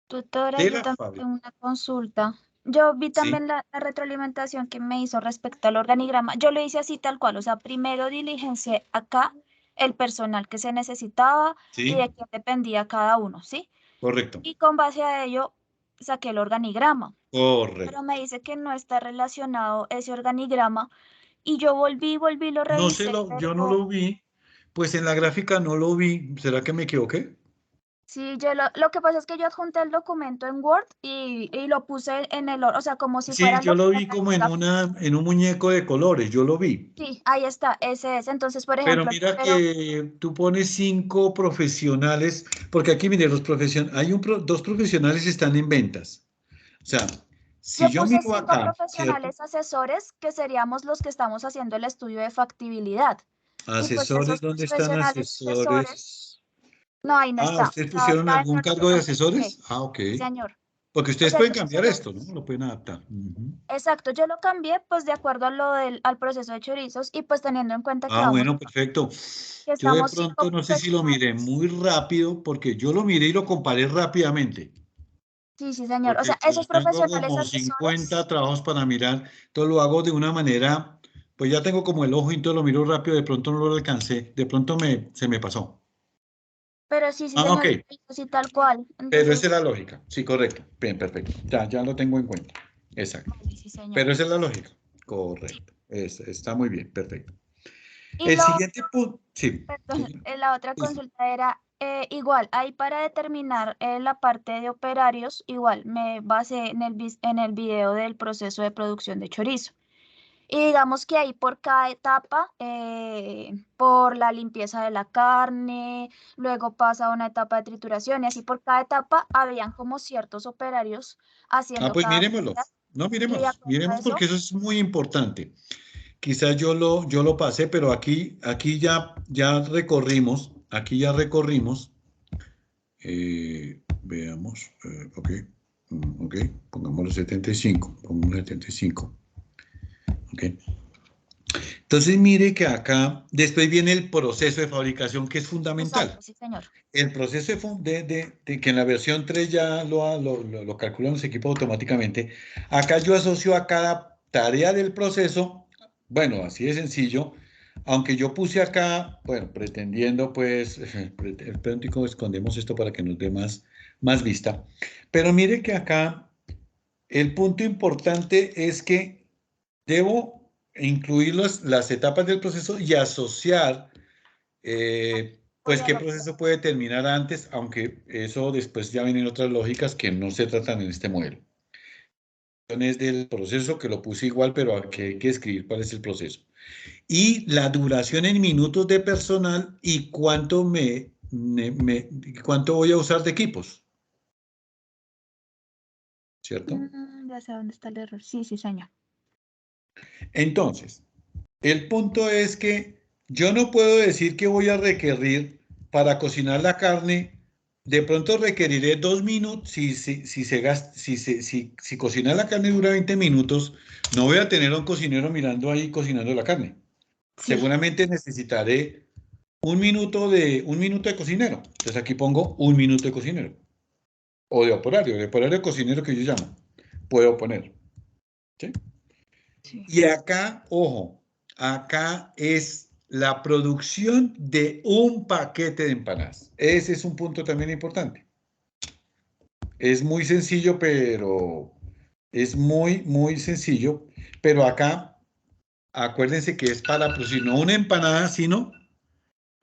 Tutora, De yo la también fábrica. tengo una consulta. Yo vi Sí, también la retroalimentación que me hizo respecto al organigrama. Yo lo hice así tal cual, o sea, primero diligencié acá el personal que se necesitaba y de sí, quién dependía cada uno, ¿sí? correcto. Y con base a ello saqué el organigrama, pero Correcto. me dice que no está relacionado ese organigrama y yo volví, lo No revisé, yo no pero lo vi, pues en la gráfica no lo vi. ¿Será que me equivoqué? sí, lo que pasa es que yo adjunté el documento en Word y lo puse en o sea, como si fuera Sí, el yo lo documento vi como en la. en un muñeco de colores, yo lo vi. Sí, ahí está, ese es. Entonces, por Pero ejemplo, mira pero que tú pones 5 profesionales, porque aquí, mire, dos profesionales están en ventas. O sea, si yo yo puse miro 5 acá, ¿cierto? profesionales asesores que seríamos los que estamos haciendo el estudio de factibilidad. Y pues Asesores, esos ¿dónde están profesionales asesores, asesores? no, ahí no Ah, está. ¿ustedes Está, pusieron está en algún el cargo de documento que envié. asesores? Ah, ok. Sí, señor. Porque O ustedes sea, pueden yo puse cambiar los. esto, ¿no? Lo pueden adaptar. Ujú. Exacto, yo lo cambié pues de acuerdo a al proceso de chorizos y pues teniendo en cuenta que Ah, vamos, bueno, perfecto. que Yo de estamos 5 pronto no sé si lo miré profesionales. muy rápido, porque yo lo miré y lo comparé rápidamente. Sí, sí, señor. O Porque sea, como esos tengo profesionales como asesores, 50 trabajos para mirar, todo lo hago de una manera, pues ya tengo como el ojo y todo lo miro rápido, de pronto no lo alcancé, de pronto se me pasó. pero sí, sí, Ah, ok, señor, sí, tal cual. pero esa es Entonces, la lógica. Sí, correcto. Bien, perfecto. Ya lo tengo en cuenta. Exacto. vale, sí, señor. Pero esa es la lógica. Sí. Correcto. Está muy bien, perfecto. Y El siguiente punto, sí. perdón, Sí, la otra sí, sí. consulta era igual, ahí para determinar la parte de operarios, igual me basé en el video del proceso de producción de chorizo. Y digamos que ahí por cada etapa, por la limpieza de la carne, luego pasa a una etapa de trituración y así por cada etapa habían como ciertos operarios Ah, haciendo pues cada miremoslo. actividad. No, Y de acuerdo a miremos eso, porque eso es muy importante. Quizás yo lo pasé, pero aquí ya recorrimos, veamos, ok, ok, pongámoslo 75, pongámoslo 75, ok. Entonces mire que acá, después viene el proceso de fabricación que es fundamental. exacto, sí, señor. El proceso de que en la versión 3 ya lo calculan los equipos automáticamente. Acá yo asocio a cada tarea del proceso, bueno, así de sencillo, aunque yo puse acá, bueno, pretendiendo pues, pronto escondemos esto para que nos dé más vista. Pero mire que acá el punto importante es que debo incluir las etapas del proceso y asociar, pues, qué proceso puede terminar antes, aunque eso después ya vienen otras lógicas que no se tratan en este modelo. Es del proceso, que lo puse igual, pero que hay que escribir cuál es el proceso. Y la duración en minutos de personal y cuánto cuánto voy a usar de equipos. ¿Cierto? Ya sé dónde está el error. Sí, sí, señor. Entonces, el punto es que yo no puedo decir que voy a requerir para cocinar la carne. De pronto requeriré 2 minutos. Si cocinar la carne dura 20 minutos, no voy a tener a un cocinero mirando ahí cocinando la carne. Sí. Seguramente necesitaré un minuto de cocinero. Entonces aquí pongo 1 minuto de cocinero. O de operario cocinero que yo llamo. Puedo poner. ¿Sí? Sí. Y acá, ojo, acá es la producción de un paquete de empanadas. Ese es un punto también importante. Es muy sencillo, pero es muy sencillo. Pero acá, acuérdense que es para producir no una empanada, sino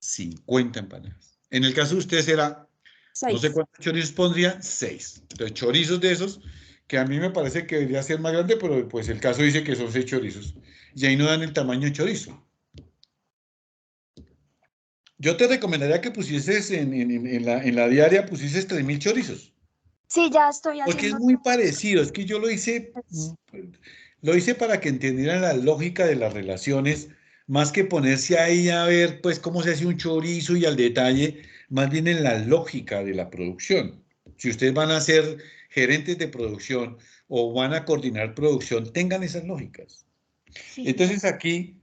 50 empanadas. En el caso de ustedes era, no sé 6. cuántos chorizos pondrían, 6. Entonces, chorizos de esos, que a mí me parece que debería ser más grande, pero pues el caso dice que son 6 chorizos. Y ahí no dan el tamaño de chorizo. Yo te recomendaría que pusieses en la diaria, pusieses 3.000 chorizos. Sí, ya estoy Porque es haciendo muy todo. parecido. Es que yo lo hice para que entendieran la lógica de las relaciones, más que ponerse ahí a ver pues cómo se hace un chorizo y al detalle, más bien en la lógica de la producción. Si ustedes van a ser gerentes de producción o van a coordinar producción, tengan esas lógicas. Sí, sí, Entonces aquí,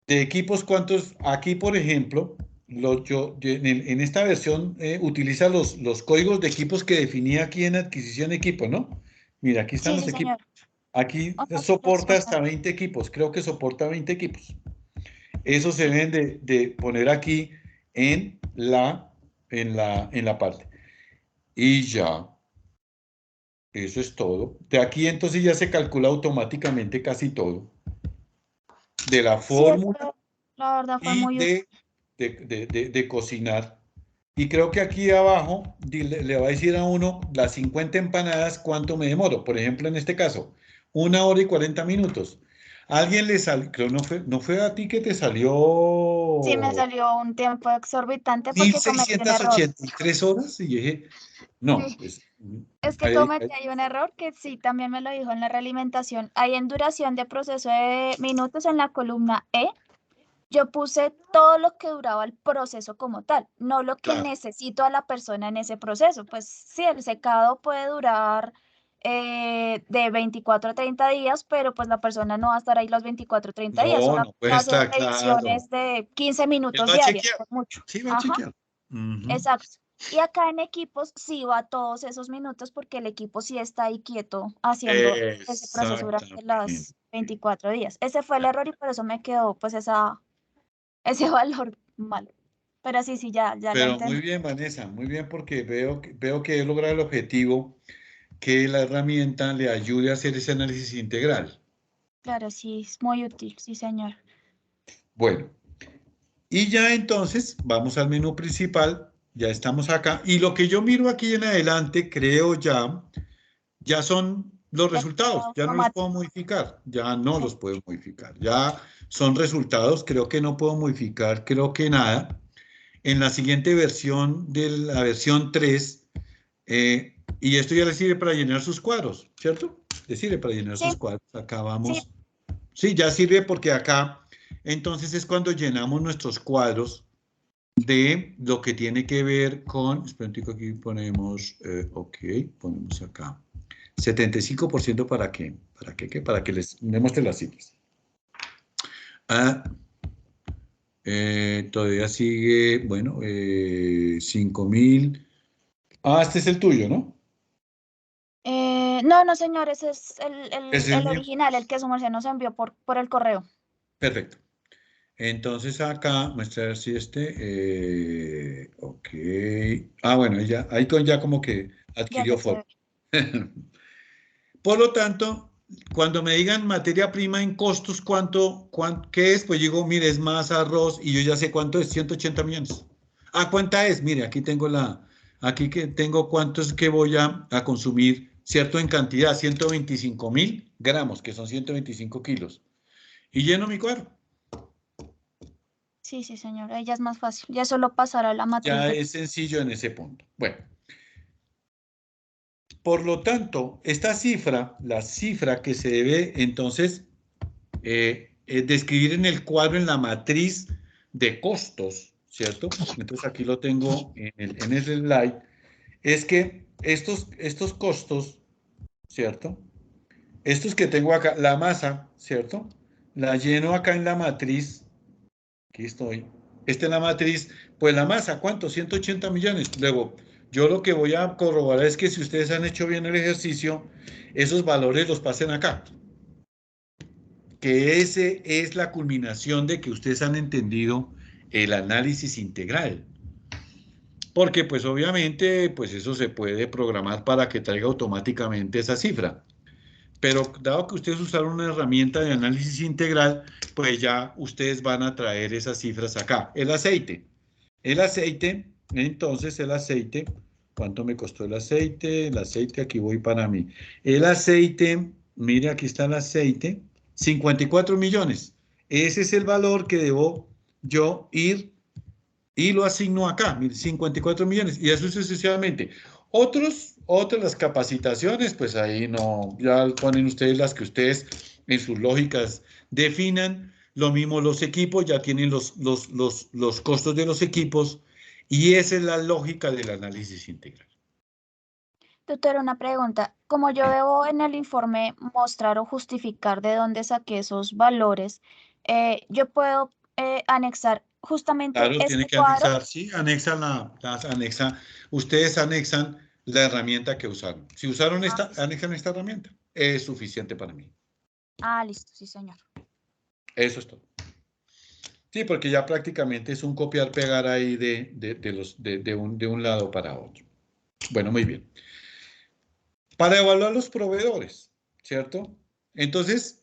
de equipos, ¿cuántos? Aquí, por ejemplo, en esta versión utiliza los códigos de equipos que definía aquí en adquisición de equipo, ¿no? Mira, aquí están sí, los sí, equipos. señor. Aquí Otra soporta selección. hasta 20 equipos, creo que soporta 20 equipos. Eso se deben de poner aquí en la parte. Y ya, eso es todo. De aquí entonces ya se calcula automáticamente casi todo. De la Sí, fórmula la verdad fue y muy útil. de cocinar. Y creo que aquí abajo le va a decir a uno las 50 empanadas cuánto me demoro. Por ejemplo, en este caso, 1 hora y 40 minutos. A alguien le salió, creo no fue a ti que te Sí, me salió salió un tiempo exorbitante mil porque cometí un seiscientas error. ochenta y tres horas y dije, no, Sí, pues es que ahí- cometí ahí un error que sí, también me lo dijo en la realimentación. Ahí en duración de proceso de minutos en la columna E, yo puse todo lo que duraba el proceso como tal, no lo que claro, necesito a la persona en ese proceso. Pues sí, el secado puede durar de 24 a 30 días, pero pues la persona no va a estar ahí los 24 o 30 días, no, no solamente puede va a hacer estar claro. ediciones de 15 Él minutos va a diarias, chequear, por mucho. sí, va a Ajá, chequear. Ujú. exacto. Y acá en equipos sí va todos esos minutos porque el equipo sí está ahí quieto haciendo ese proceso durante Exactamente. las 24 días. Ese fue el error y por eso me quedó pues ese valor malo. Pero sí, sí, ya Pero muy entendí. bien, Vanessa, muy bien porque veo que he logrado el objetivo, que la herramienta le ayude a hacer ese análisis integral. Claro, sí, es muy útil, sí, señor. Bueno, y ya entonces vamos al menú principal, ya estamos acá, y lo que yo miro aquí en adelante, creo ya son los Ya quedó resultados, ya no los puedo automático. modificar, ya no Sí. los puedo modificar, ya son resultados, creo que no puedo modificar, creo que nada. En la siguiente versión de la versión 3, y esto ya le sirve para llenar sus cuadros, ¿cierto? Le sirve para llenar Sí, sus cuadros. Acá sí, vamos. Sí, ya sirve porque acá, entonces es cuando llenamos nuestros cuadros de lo que tiene que ver con, espera un tico, aquí ponemos, ok, ponemos acá, 75% para qué, para que les demuestre las cifras. Ah, todavía sigue, bueno, 5.000. Ah, este es el tuyo, ¿no? no, no, señor, ese es el, el, Ese es el el mío. original, el que su merced nos envió por el correo. Perfecto. Entonces acá, muestra si ok. Ah, bueno, ya como que Ya, adquirió ya se forma. ve. Por lo tanto, cuando me digan materia prima en costos, ¿qué es? Pues digo, mire, es más arroz y yo ya sé cuánto es, 180 millones. Ah, ¿cuánta es? Mire, aquí que tengo cuánto es que voy a consumir, ¿cierto? En cantidad, 125.000 gramos, que son 125 kilos. Y lleno mi cuadro. Sí, sí, señor. Ahí ya es más fácil. Ya solo pasar a la matriz Ya de... es sencillo en ese punto. Bueno, por lo tanto, esta cifra, la cifra que se debe entonces describir en el cuadro, en la matriz de costos, ¿cierto? Entonces aquí lo tengo en el slide, es que estos costos, ¿cierto? Estos que tengo acá, la masa, ¿cierto? La lleno acá en la matriz, aquí estoy, esta es la matriz, pues la masa, ¿cuánto? 180 millones. Luego, yo lo que voy a corroborar es que si ustedes han hecho bien el ejercicio, esos valores los pasen acá. Que ese es la culminación de que ustedes han entendido el análisis integral. Porque pues obviamente pues eso se puede programar para que traiga automáticamente esa cifra. Pero dado que ustedes usaron una herramienta de análisis integral, pues ya ustedes van a traer esas cifras acá. El aceite, entonces el aceite, ¿cuánto me costó el aceite? El aceite, aquí voy para mí. El aceite, mire, aquí está el aceite, 54 millones. Ese es el valor que debo yo ir y lo asigno acá, mire, 54 millones, y eso sucesivamente. Otras las capacitaciones, pues ahí no, ya ponen ustedes las que ustedes en sus lógicas definan. Lo mismo los equipos, ya tienen los costos de los equipos, y esa es la lógica del análisis integral. Doctor, una pregunta. Como yo debo en el informe mostrar o justificar de dónde saqué esos valores, yo puedo anexar justamente Claro, tiene este que cuadro. anexar, sí, ustedes anexan la herramienta que usaron. Si usaron Ah, anexan esta herramienta. Es suficiente para mí. listo, sí, señor. Eso es todo. Sí, porque ya prácticamente es un copiar-pegar ahí de un lado para otro. Bueno, muy bien. Para evaluar los proveedores, ¿cierto? Entonces,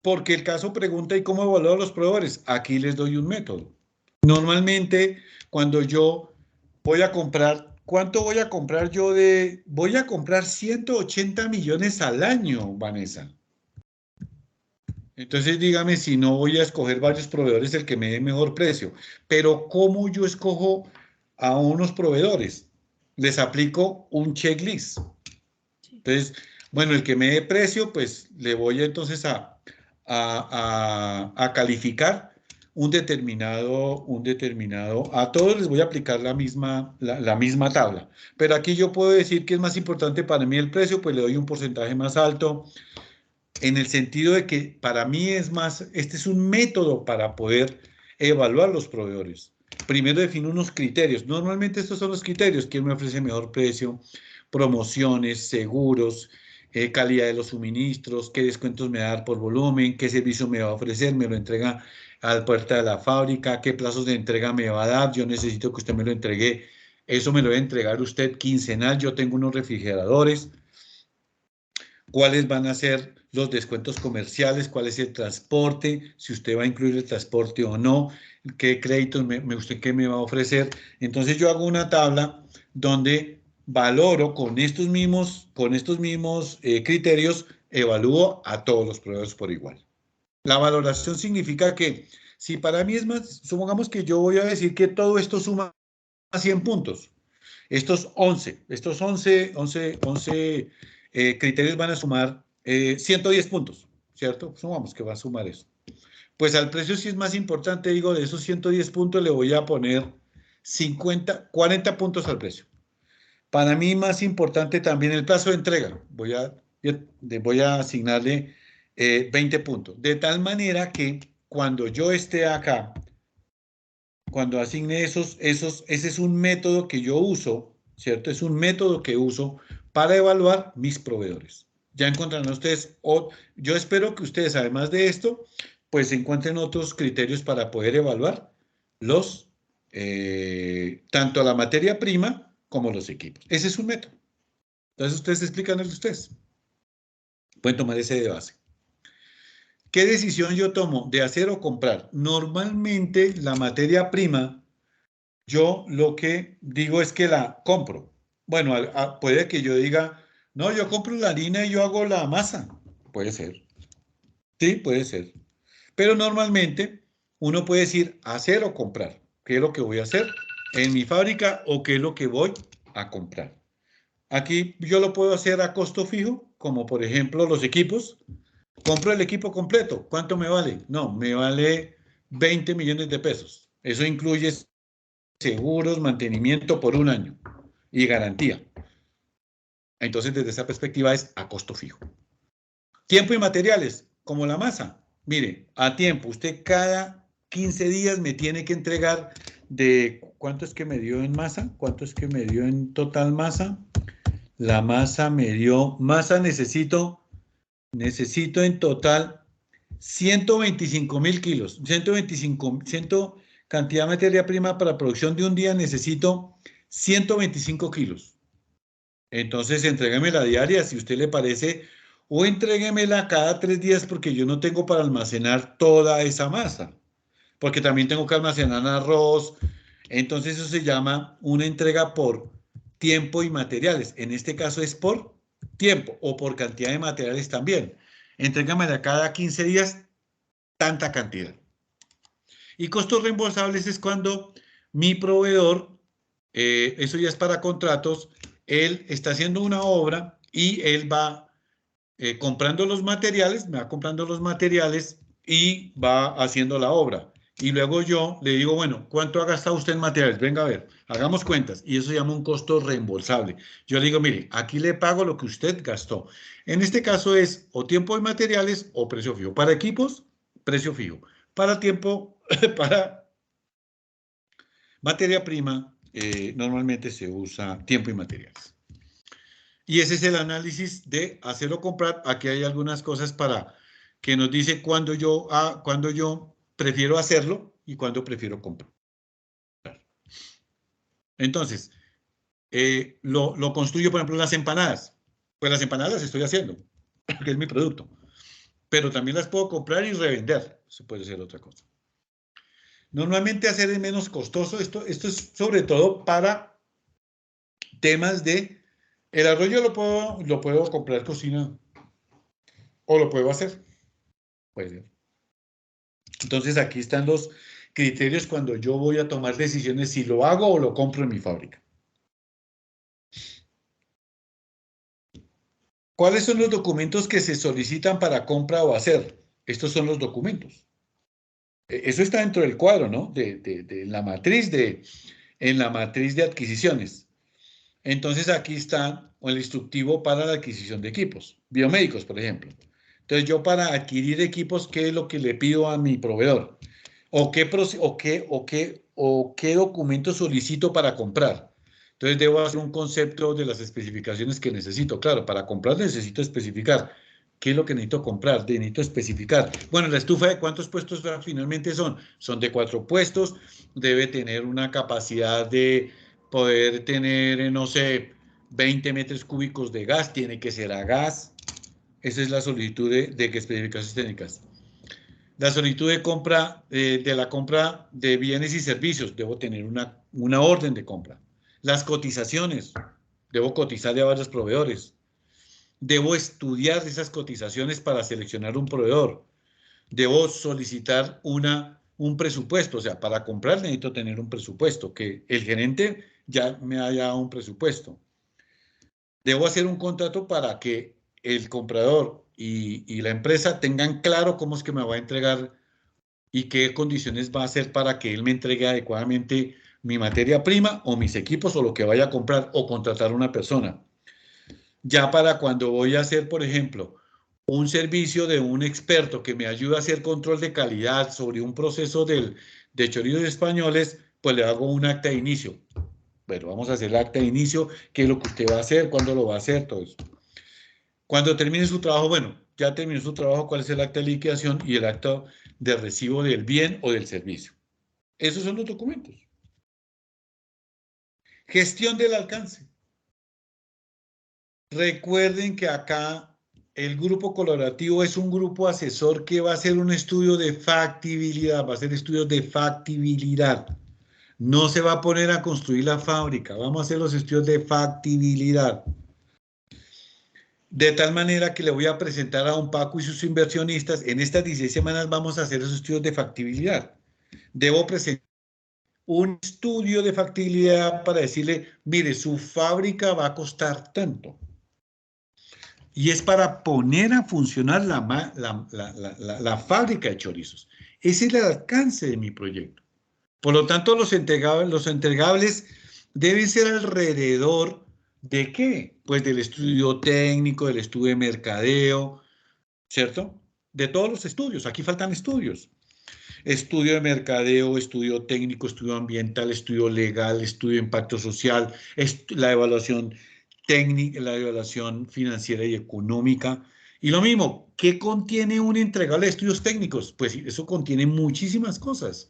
porque el caso pregunta, ¿y cómo evaluar los proveedores? Aquí les doy un método. Normalmente, cuando yo voy a comprar, ¿cuánto voy a comprar yo voy a comprar 180 millones al año, Vanessa? Entonces dígame si no voy a escoger varios proveedores el que me dé mejor precio. Pero ¿cómo yo escojo a unos proveedores? Les aplico un checklist. Sí. Entonces, bueno, el que me dé precio, pues le voy entonces a calificar a todos les voy a aplicar la misma tabla. Pero aquí yo puedo decir que es más importante para mí el precio, pues le doy un porcentaje más alto en el sentido de que para mí este es un método para poder evaluar los proveedores. Primero defino unos criterios. Normalmente estos son los criterios. ¿Quién me ofrece mejor precio? Promociones, seguros, calidad de los suministros, qué descuentos me va a dar por volumen, qué servicio me va a ofrecer, me lo entrega a la puerta de la fábrica, qué plazos de entrega me va a dar, yo necesito que usted me lo entregue, eso me lo va a entregar usted quincenal, yo tengo unos refrigeradores, cuáles van a ser los descuentos comerciales, cuál es el transporte, si usted va a incluir el transporte o no, qué créditos usted qué me va a ofrecer. Entonces yo hago una tabla donde valoro con estos mismos criterios, evalúo a todos los proveedores por igual. La valoración significa que si para mí es más, supongamos que yo voy a decir que todo esto suma 100 puntos. Estos 11 criterios van a sumar 110 puntos, ¿cierto? Sumamos que va a sumar eso. Pues al precio sí es más importante, digo, de esos 110 puntos le voy a poner 40 puntos al precio. Para mí más importante también el plazo de entrega. Voy a asignarle 20 puntos. De tal manera que cuando yo esté acá, cuando asigne ese es un método que yo uso, ¿cierto? Es un método que uso para evaluar mis proveedores. Ya encontrarán ustedes, yo espero que ustedes, además de esto, pues encuentren otros criterios para poder evaluar tanto la materia prima como los equipos. Ese es un método. Entonces ustedes explican el de ustedes. Pueden tomar ese de base. ¿Qué decisión yo tomo de hacer o comprar? Normalmente la materia prima, yo lo que digo es que la compro. Bueno, puede que yo diga, no, yo compro la harina y yo hago la masa. Puede ser. Sí, puede ser. Pero normalmente uno puede decir hacer o comprar. ¿Qué es lo que voy a hacer en mi fábrica o qué es lo que voy a comprar? Aquí yo lo puedo hacer a costo fijo, como por ejemplo los equipos. Compro el equipo completo. ¿Cuánto me vale? No, me vale 20 millones de pesos. Eso incluye seguros, mantenimiento por un año y garantía. Entonces, desde esa perspectiva es a costo fijo. Tiempo y materiales, como la masa. Mire, a tiempo, usted cada 15 días me tiene que entregar de ¿cuánto es que me dio en masa? ¿Cuánto es que me dio en total masa? La masa me dio, necesito en total 125.000 kilos. 125, cantidad de materia prima para producción de un día necesito 125 kilos. Entonces, entréguemela diaria, si a usted le parece, o entréguemela cada 3 días porque yo no tengo para almacenar toda esa masa, porque también tengo que almacenar arroz. Entonces, eso se llama una entrega por tiempo y materiales. En este caso es por tiempo o por cantidad de materiales también. Entrégamela cada 15 días, tanta cantidad. Y costos reembolsables es cuando mi proveedor, eso ya es para contratos, él está haciendo una obra y él va comprando los materiales, me va comprando los materiales y va haciendo la obra. Y luego yo le digo, bueno, ¿cuánto ha gastado usted en materiales? Venga a ver, hagamos cuentas. Y eso se llama un costo reembolsable. Yo le digo, mire, aquí le pago lo que usted gastó. En este caso es o tiempo de materiales o precio fijo. Para equipos, precio fijo. Para tiempo, para materia prima, normalmente se usa tiempo y materiales. Y ese es el análisis de hacer o comprar. Aquí hay algunas cosas para que nos dice cuándo yo prefiero hacerlo y cuándo prefiero comprar. Entonces, lo construyo, por ejemplo, las empanadas. Pues las empanadas las estoy haciendo, porque es mi producto. Pero también las puedo comprar y revender. Eso puede ser otra cosa. Normalmente hacer es menos costoso. Esto es sobre todo para temas de... El arroz yo lo puedo comprar cocina o lo puedo hacer. Puede ser. Entonces aquí están los criterios cuando yo voy a tomar decisiones si lo hago o lo compro en mi fábrica. ¿Cuáles son los documentos que se solicitan para compra o hacer? Estos son los documentos. Eso está dentro del cuadro, ¿no? En la matriz de adquisiciones. Entonces aquí está el instructivo para la adquisición de equipos, biomédicos, por ejemplo. Entonces yo para adquirir equipos, ¿qué es lo que le pido a mi proveedor? ¿O qué documento solicito para comprar? Entonces debo hacer un concepto de las especificaciones que necesito. Claro, para comprar necesito especificar qué es lo que necesito comprar, necesito especificar. Bueno, la estufa de cuántos puestos finalmente son. Son de 4 puestos, debe tener una capacidad de poder tener, no sé, 20 metros cúbicos de gas, tiene que ser a gas. Esa es la solicitud de especificaciones técnicas. La solicitud de compra, de la compra de bienes y servicios, debo tener una orden de compra. Las cotizaciones, debo cotizar a varios proveedores. Debo estudiar esas cotizaciones para seleccionar un proveedor. Debo solicitar un presupuesto, o sea, para comprar necesito tener un presupuesto, que el gerente ya me haya dado un presupuesto. Debo hacer un contrato para que el comprador y la empresa tengan claro cómo es que me va a entregar y qué condiciones va a hacer para que él me entregue adecuadamente mi materia prima o mis equipos o lo que vaya a comprar o contratar a una persona. Ya para cuando voy a hacer, por ejemplo, un servicio de un experto que me ayude a hacer control de calidad sobre un proceso de chorizos españoles, pues le hago un acta de inicio. Bueno, vamos a hacer el acta de inicio, qué es lo que usted va a hacer, cuándo lo va a hacer, todo eso. Cuando termine su trabajo, bueno, ya terminó su trabajo, ¿cuál es el acta de liquidación y el acta de recibo del bien o del servicio? Esos son los documentos. Gestión del alcance. Recuerden que acá el grupo colaborativo es un grupo asesor que va a hacer un estudio de factibilidad, va a hacer estudios de factibilidad. No se va a poner a construir la fábrica, vamos a hacer los estudios de factibilidad. De tal manera que le voy a presentar a don Paco y sus inversionistas, en estas 16 semanas vamos a hacer esos estudios de factibilidad. Debo presentar un estudio de factibilidad para decirle, mire, su fábrica va a costar tanto. Y es para poner a funcionar la fábrica de chorizos. Ese es el alcance de mi proyecto. Por lo tanto, los entregables deben ser alrededor ¿de qué? Pues del estudio técnico, del estudio de mercadeo, ¿cierto? De todos los estudios. Aquí faltan estudios. Estudio de mercadeo, estudio técnico, estudio ambiental, estudio legal, estudio de impacto social, la evaluación técnica, la evaluación financiera y económica. Y lo mismo, ¿qué contiene un entregable de estudios técnicos? Pues eso contiene muchísimas cosas.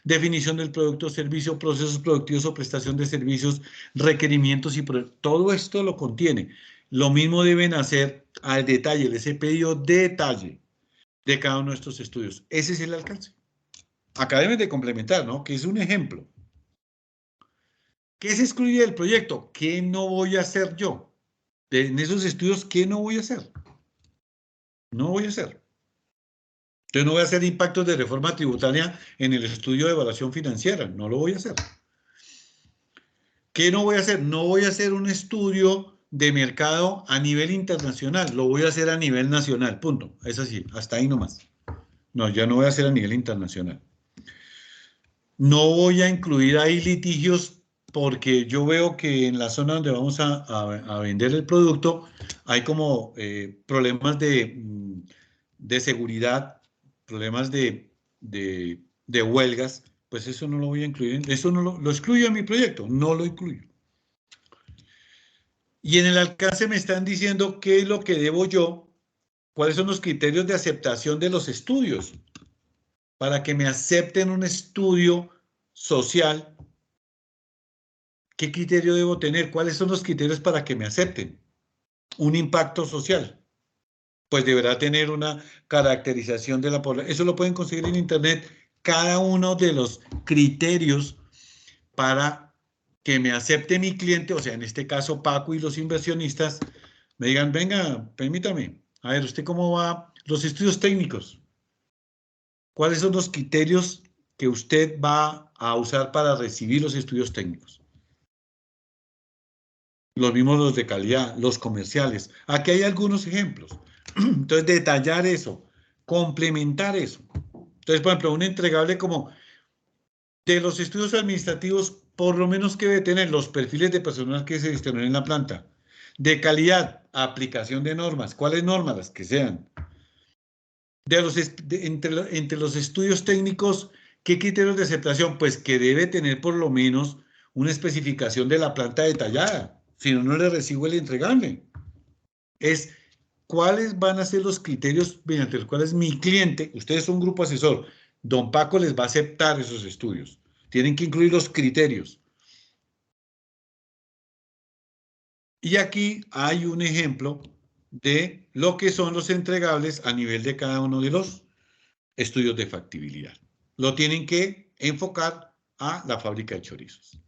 Definición del producto o servicio, procesos productivos o prestación de servicios, requerimientos y todo esto lo contiene. Lo mismo deben hacer al detalle, les he pedido detalle de cada uno de estos estudios. Ese es el alcance. Acá deben de complementar, ¿no? Que es un ejemplo. ¿Qué se excluye del proyecto? ¿Qué no voy a hacer yo? En esos estudios, ¿qué no voy a hacer? No voy a hacer. Entonces no voy a hacer impactos de reforma tributaria en el estudio de evaluación financiera. No lo voy a hacer. ¿Qué no voy a hacer? No voy a hacer un estudio de mercado a nivel internacional. Lo voy a hacer a nivel nacional. Punto. Es así. Hasta ahí nomás. No, ya no voy a hacer a nivel internacional. No voy a incluir ahí litigios porque yo veo que en la zona donde vamos a vender el producto hay como problemas de seguridad, problemas de huelgas, pues eso no lo voy a incluir, eso no lo excluyo en mi proyecto, no lo incluyo. Y en el alcance me están diciendo qué es lo que debo yo, cuáles son los criterios de aceptación de los estudios, para que me acepten un estudio social. ¿Qué criterio debo tener? ¿Cuáles son los criterios para que me acepten? Un impacto social. Pues deberá tener una caracterización de la población. Eso lo pueden conseguir en Internet. Cada uno de los criterios para que me acepte mi cliente, o sea, en este caso Paco y los inversionistas, me digan, venga, permítame, a ver, ¿usted cómo va? Los estudios técnicos. ¿Cuáles son los criterios que usted va a usar para recibir los estudios técnicos? Los mismos los de calidad, los comerciales. Aquí hay algunos ejemplos. Entonces, detallar eso, complementar eso. Entonces, por ejemplo, un entregable como de los estudios administrativos, por lo menos que debe tener los perfiles de personal que se gestionan en la planta. De calidad, aplicación de normas. ¿Cuáles normas? Las que sean. Entre los estudios técnicos, ¿qué criterios de aceptación? Pues que debe tener por lo menos una especificación de la planta detallada. Si no, no le recibo el entregable. Es cuáles van a ser los criterios mediante los cuales mi cliente, ustedes son un grupo asesor, don Paco les va a aceptar esos estudios. Tienen que incluir los criterios. Y aquí hay un ejemplo de lo que son los entregables a nivel de cada uno de los estudios de factibilidad. Lo tienen que enfocar a la fábrica de chorizos.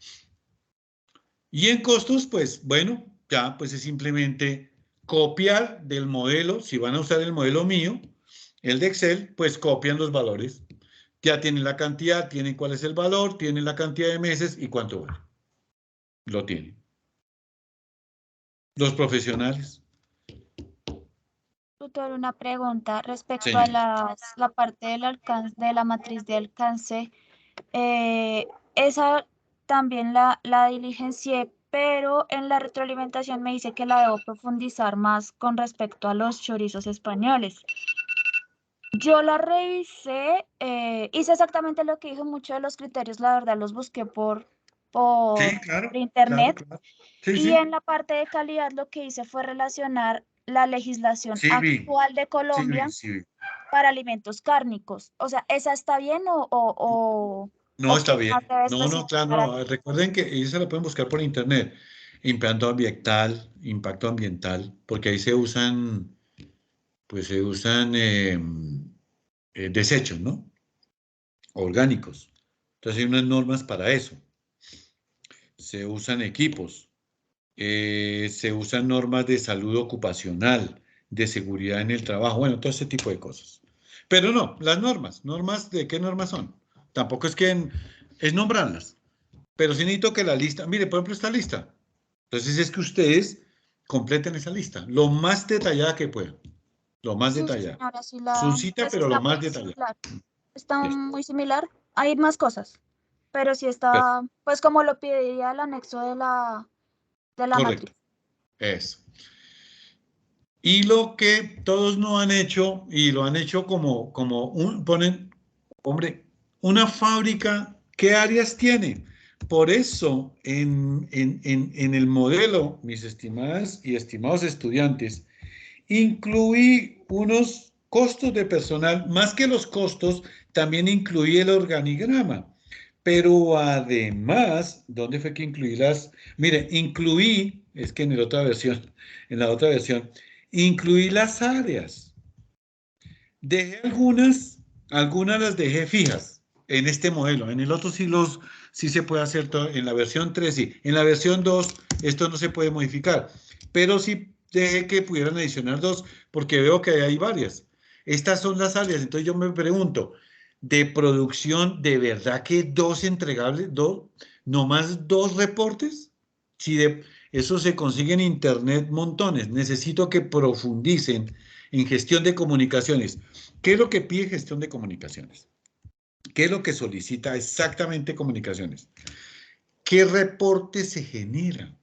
Y en costos, pues bueno, ya pues es simplemente copiar del modelo, si van a usar el modelo mío, el de Excel, pues copian los valores. Ya tienen la cantidad, tienen cuál es el valor, tienen la cantidad de meses y cuánto vale. Lo tienen. Los profesionales. Tutor, una pregunta respecto a Señor. la parte del alcance, de la matriz de alcance. Esa también la diligencié, pero en la retroalimentación me dice que la debo profundizar más con respecto a los chorizos españoles. Yo la revisé, hice exactamente lo que dijo, muchos de los criterios, la verdad, los busqué Sí, por claro, claro, internet. claro. Sí, Y sí. en la parte de calidad lo que hice fue relacionar la legislación Sí, vi. actual de Sí, vi, Colombia sí, vi. para alimentos cárnicos. O sea, ¿esa está bien No, o está qué bien. más debe No, no, claro, especificar no. allí? Recuerden que ellos se lo pueden buscar por internet. Impacto ambiental, porque ahí se usan pues se usan desechos, ¿no? Orgánicos. Entonces hay unas normas para eso. Se usan equipos, se usan normas de salud ocupacional, de seguridad en el trabajo, bueno, todo ese tipo de cosas. Pero no, las normas, ¿de qué normas son? Tampoco es que es nombrarlas, pero sí necesito que la lista, mire, por ejemplo, esta lista. Entonces es que ustedes completen esa lista, lo más detallada que puedan, lo más Sí, sí, detallada. señora, sí Su la, cita, pues pero lo está más muy detallada. similar. Está Eso, muy similar. Hay más cosas, pero sí está, pues como lo pediría el anexo de la correcto, matriz. eso. Y lo que todos no han hecho, y lo han hecho ponen, hombre, una fábrica, ¿qué áreas tiene? Por eso, en el modelo, mis estimadas y estimados estudiantes, incluí unos costos de personal, más que los costos, también incluí el organigrama. Pero además, ¿dónde fue que incluí las? Mire, incluí, es que en la otra versión, incluí las áreas. Dejé algunas las dejé fijas en este modelo. En el otro sí se puede hacer todo. En la versión 3 sí. En la versión 2 esto no se puede modificar. Pero sí dejé que pudieran adicionar dos porque veo que hay varias. Estas son las áreas. Entonces yo me pregunto, de producción, ¿de verdad que dos entregables? ¿No más dos reportes? Si de eso se consigue en internet montones. Necesito que profundicen en gestión de comunicaciones. ¿Qué es lo que pide gestión de comunicaciones? ¿Qué es lo que solicita exactamente comunicaciones? ¿Qué reporte se genera?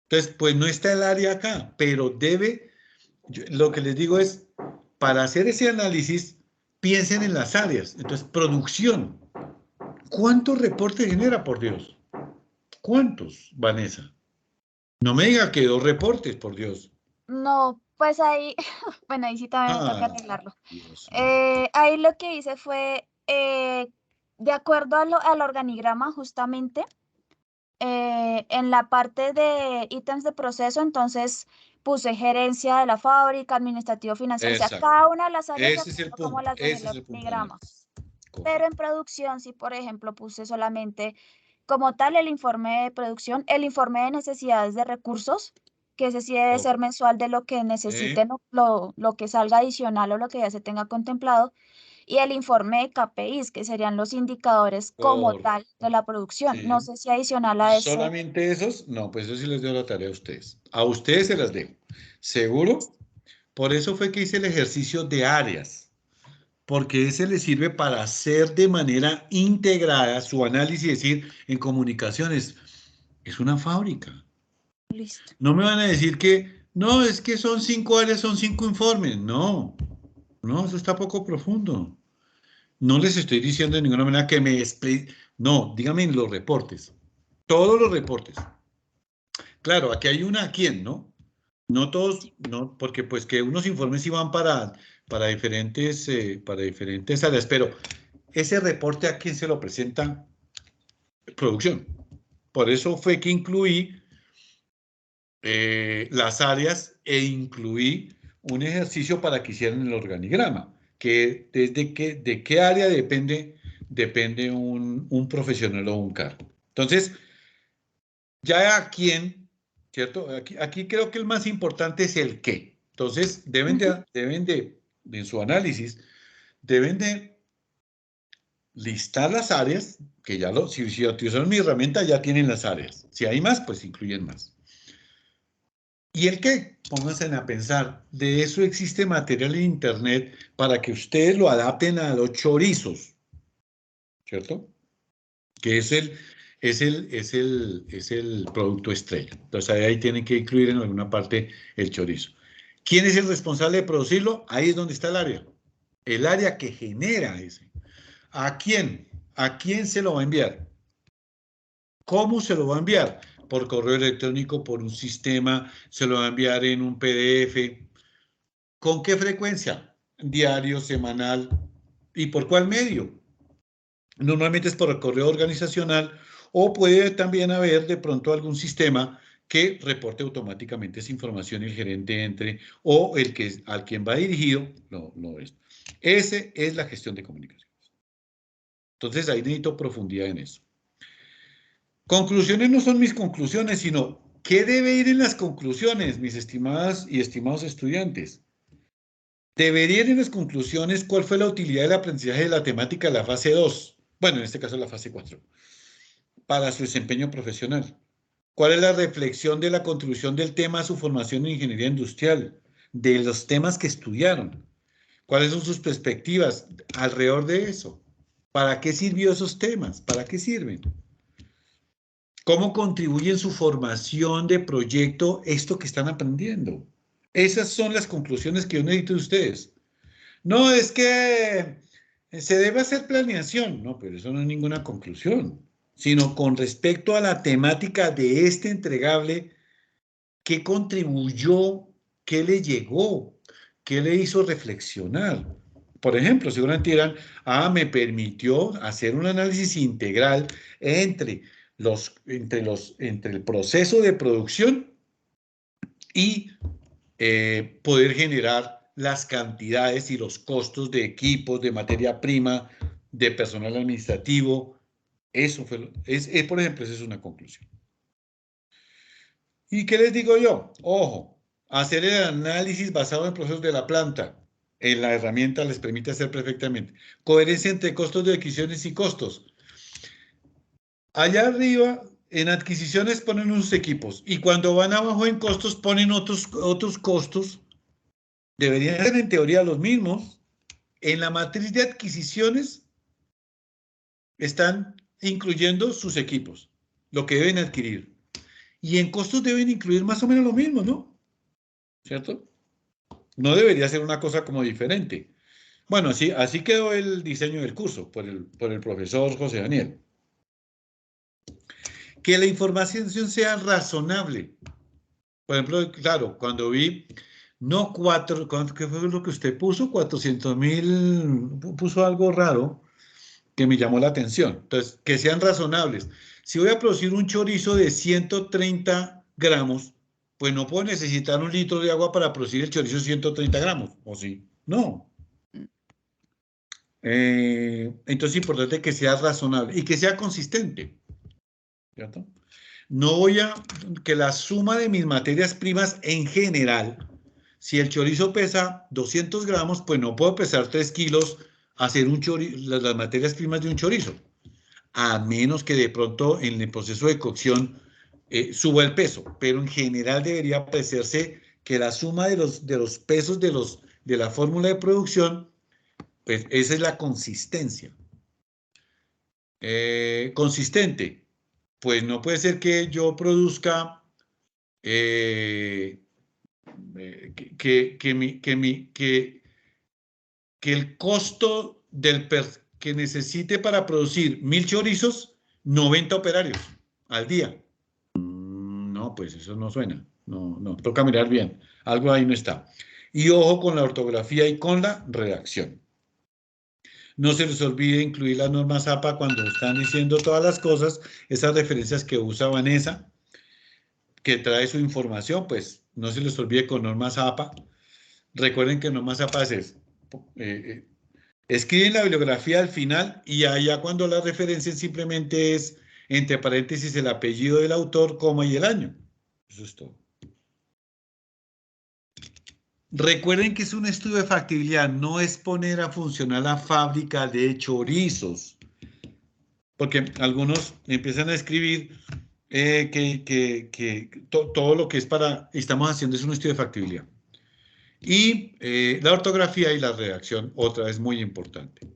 Entonces, pues no está el área acá, pero lo que les digo es, para hacer ese análisis, piensen en las áreas. Entonces, producción. ¿Cuántos reportes genera, por Dios? ¿Cuántos, Vanessa? No me diga que dos reportes, por Dios. No, pues ahí, bueno, ahí sí también me toca Ah, arreglarlo. Dios mío. Ahí lo que hice fue, de acuerdo al organigrama, justamente, en la parte de ítems de proceso, entonces puse gerencia de la fábrica, administrativo financiero, o sea, Exacto. cada una de las áreas de Ese es el acuerdo como punto. las dejé en Ese el es el punto de organigrama. análisis. Pero Correcto. en producción, sí, por ejemplo, puse solamente como tal el informe de producción, el informe de necesidades de recursos, que ese sí debe ser mensual de lo que necesiten, lo que salga adicional o lo que ya se tenga contemplado, y el informe de KPIs, que serían los indicadores como tal Correcto. de la producción. No Sí. sé si adicional a ese. ¿Solamente esos? No, pues eso sí les doy la tarea a ustedes. A ustedes se las dejo. ¿Seguro? Por eso fue que hice el ejercicio de áreas, porque ese les sirve para hacer de manera integrada su análisis y decir, en comunicaciones, es una fábrica. Listo. No me van a decir que, no, es que son 5 áreas, son 5 informes. No, no, eso está poco profundo. No les estoy diciendo de ninguna manera que me explique. No, díganme en los reportes. Todos los reportes. Claro, aquí hay una a quién, ¿no? No todos, no, porque pues que unos informes iban para diferentes áreas, pero ese reporte a quién se lo presenta producción. Por eso fue que incluí las áreas e incluí un ejercicio para que hicieran el organigrama, que de qué área depende un profesional o un cargo. Entonces, ya a quién, ¿cierto? Aquí creo que el más importante es el qué. Entonces, Ujú. en su análisis, deben de listar las áreas, que si utilizaron mi herramienta, ya tienen las áreas. Si hay más, pues incluyen más. ¿Y el qué? Pónganse a pensar. De eso existe material en Internet para que ustedes lo adapten a los chorizos, ¿cierto? Que es el producto estrella. Entonces ahí tienen que incluir en alguna parte el chorizo. ¿Quién es el responsable de producirlo? Ahí es donde está el área. El área que genera ese. ¿A quién? ¿A quién se lo va a enviar? ¿Cómo se lo va a enviar? Por correo electrónico, por un sistema, se lo va a enviar en un PDF. ¿Con qué frecuencia? Diario, semanal. ¿Y por cuál medio? Normalmente es por el correo organizacional o puede también haber de pronto algún sistema que reporte automáticamente esa información y el gerente entre, o el que al quien va dirigido lo es. Esa es la gestión de comunicaciones. Entonces ahí necesito profundidad en eso. Conclusiones no son mis conclusiones, sino ¿qué debe ir en las conclusiones, mis estimadas y estimados estudiantes? Debería ir en las conclusiones cuál fue la utilidad del aprendizaje de la temática de la fase 2, bueno, en este caso la fase 4, para su desempeño profesional. ¿Cuál es la reflexión de la contribución del tema a su formación en ingeniería industrial? De los temas que estudiaron. ¿Cuáles son sus perspectivas alrededor de eso? ¿Para qué sirvió esos temas? ¿Para qué sirven? ¿Cómo contribuye en su formación de proyecto esto que están aprendiendo? Esas son las conclusiones que yo necesito de ustedes. No, es que se debe hacer planeación. No, pero eso no es ninguna conclusión, sino con respecto a la temática de este entregable, ¿qué contribuyó? ¿Qué le llegó? ¿Qué le hizo reflexionar? Por ejemplo, seguramente dirán, me permitió hacer un análisis integral entre el proceso de producción y poder generar las cantidades y los costos de equipos, de materia prima, de personal administrativo. Eso fue, por ejemplo, esa es una conclusión. ¿Y qué les digo yo? Ojo, hacer el análisis basado en procesos de la planta. En la herramienta les permite hacer perfectamente. Coherencia entre costos de adquisiciones y costos. Allá arriba, en adquisiciones ponen unos equipos y cuando van abajo en costos ponen otros costos. Deberían ser en teoría los mismos. En la matriz de adquisiciones están incluyendo sus equipos, lo que deben adquirir. Y en costos deben incluir más o menos lo mismo, ¿no? ¿Cierto? No debería ser una cosa como diferente. Bueno, así quedó el diseño del curso por el profesor José Daniel. Que la información sea razonable. Por ejemplo, claro, cuando vi, no ¿qué fue lo que usted puso? 400.000, puso algo raro que me llamó la atención. Entonces, que sean razonables. Si voy a producir un chorizo de 130 gramos, pues no puedo necesitar 1 litro de agua para producir el chorizo de 130 gramos, ¿o sí? No. Entonces es importante que sea razonable y que sea consistente, ¿cierto? No voy a, que la suma de mis materias primas en general, si el chorizo pesa 200 gramos, pues no puedo pesar 3 kilos, hacer las materias primas de un chorizo, a menos que de pronto en el proceso de cocción suba el peso, pero en general debería apreciarse que la suma de los pesos de la fórmula de producción, pues esa es la consistencia. Consistente, pues no puede ser que yo produzca que el costo que necesite para producir 1000 chorizos, 90 operarios al día. No, pues eso no suena. No, toca mirar bien. Algo ahí no está. Y ojo con la ortografía y con la redacción. No se les olvide incluir las normas APA cuando están diciendo todas las cosas, esas referencias que usa Vanessa, que trae su información, pues no se les olvide con normas APA. Recuerden que normas APA es escriben la bibliografía al final y allá cuando la referencia simplemente es entre paréntesis el apellido del autor, coma y el año. Eso es todo. Recuerden que es un estudio de factibilidad, no es poner a funcionar la fábrica de chorizos. Porque algunos empiezan a escribir todo lo que es estamos haciendo es un estudio de factibilidad. Y la ortografía y la redacción, otra vez muy importante.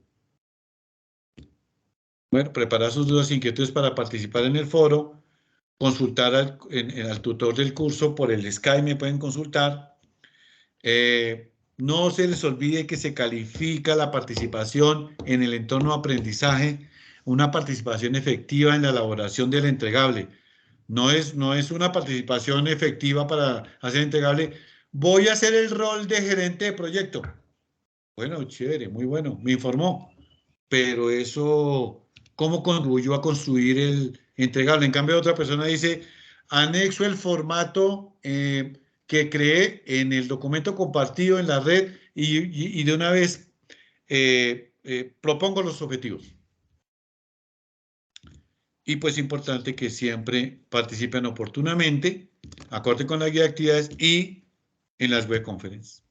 Bueno, preparar sus dudas e inquietudes para participar en el foro, consultar al tutor del curso por el Skype, me pueden consultar. No se les olvide que se califica la participación en el entorno de aprendizaje, una participación efectiva en la elaboración del entregable. No es una participación efectiva para hacer entregable. Voy a hacer el rol de gerente de proyecto. Bueno, chévere, muy bueno, me informó. Pero eso, ¿cómo contribuyó a construir el entregable? En cambio, otra persona dice, anexo el formato que creé en el documento compartido en la red y de una vez propongo los objetivos. Y pues importante que siempre participen oportunamente, acorde con la guía de actividades y en las web conferencias.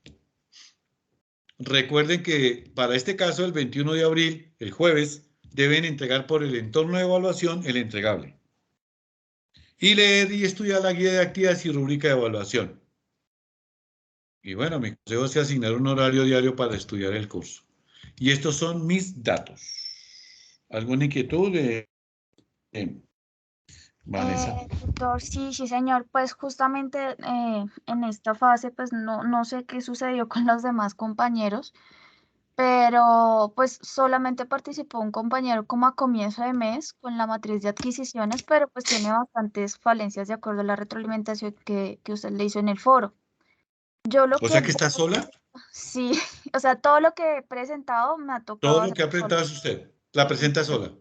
Recuerden que para este caso, el 21 de abril, el jueves, deben entregar por el entorno de evaluación el entregable. Y leer y estudiar la guía de actividades y rúbrica de evaluación. Y bueno, mi consejo es asignar un horario diario para estudiar el curso. Y estos son mis datos. ¿Alguna inquietud, Vanessa? Tutor, sí, sí, señor. Pues justamente en esta fase, pues no sé qué sucedió con los demás compañeros, pero pues solamente participó un compañero como a comienzo de mes con la matriz de adquisiciones, pero pues tiene bastantes falencias de acuerdo a la retroalimentación que usted le hizo en el foro. Yo lo O que, sea que está sola. sí, o sea, todo lo que he presentado me ha tocado Todo lo hacer que ha sola. presentado es usted. La Sí, presenta sola.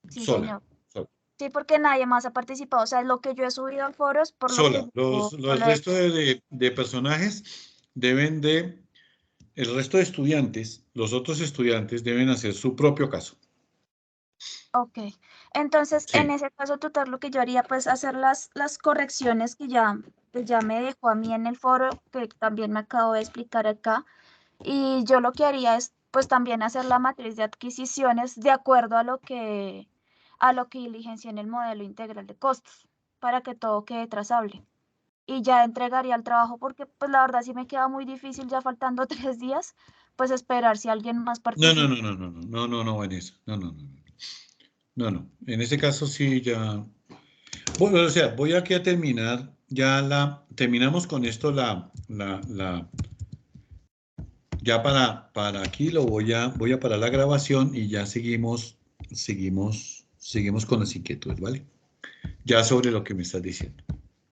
sí, Sola. señor. Sola. Sí, porque nadie más ha participado. O sea, lo que yo he subido al foro es por lo que Sola. yo El lo he resto hecho. de personajes deben de, el resto de estudiantes, los otros estudiantes deben hacer su propio caso. Ok. Entonces, en Sí. ese caso, tutor, lo que yo haría, pues, hacer las correcciones que pues, ya me dejó a mí en el foro, que también me acabo de explicar acá. Y yo lo que haría es, pues, también hacer la matriz de adquisiciones de acuerdo a lo que diligencié en el modelo integral de costos, para que todo quede trazable. Y ya entregaría el trabajo porque pues la verdad sí me queda muy difícil ya faltando 3 días, pues esperar si alguien más No, no, participa. no, no, no, no, no, no, no, Vanessa. No, no, no, no. No, no. En ese caso sí ya. Bueno, o sea, voy aquí a terminar. Terminamos con esto ya para aquí voy a parar la grabación y ya seguimos con las inquietudes, ¿vale? Ya sobre lo que me estás diciendo.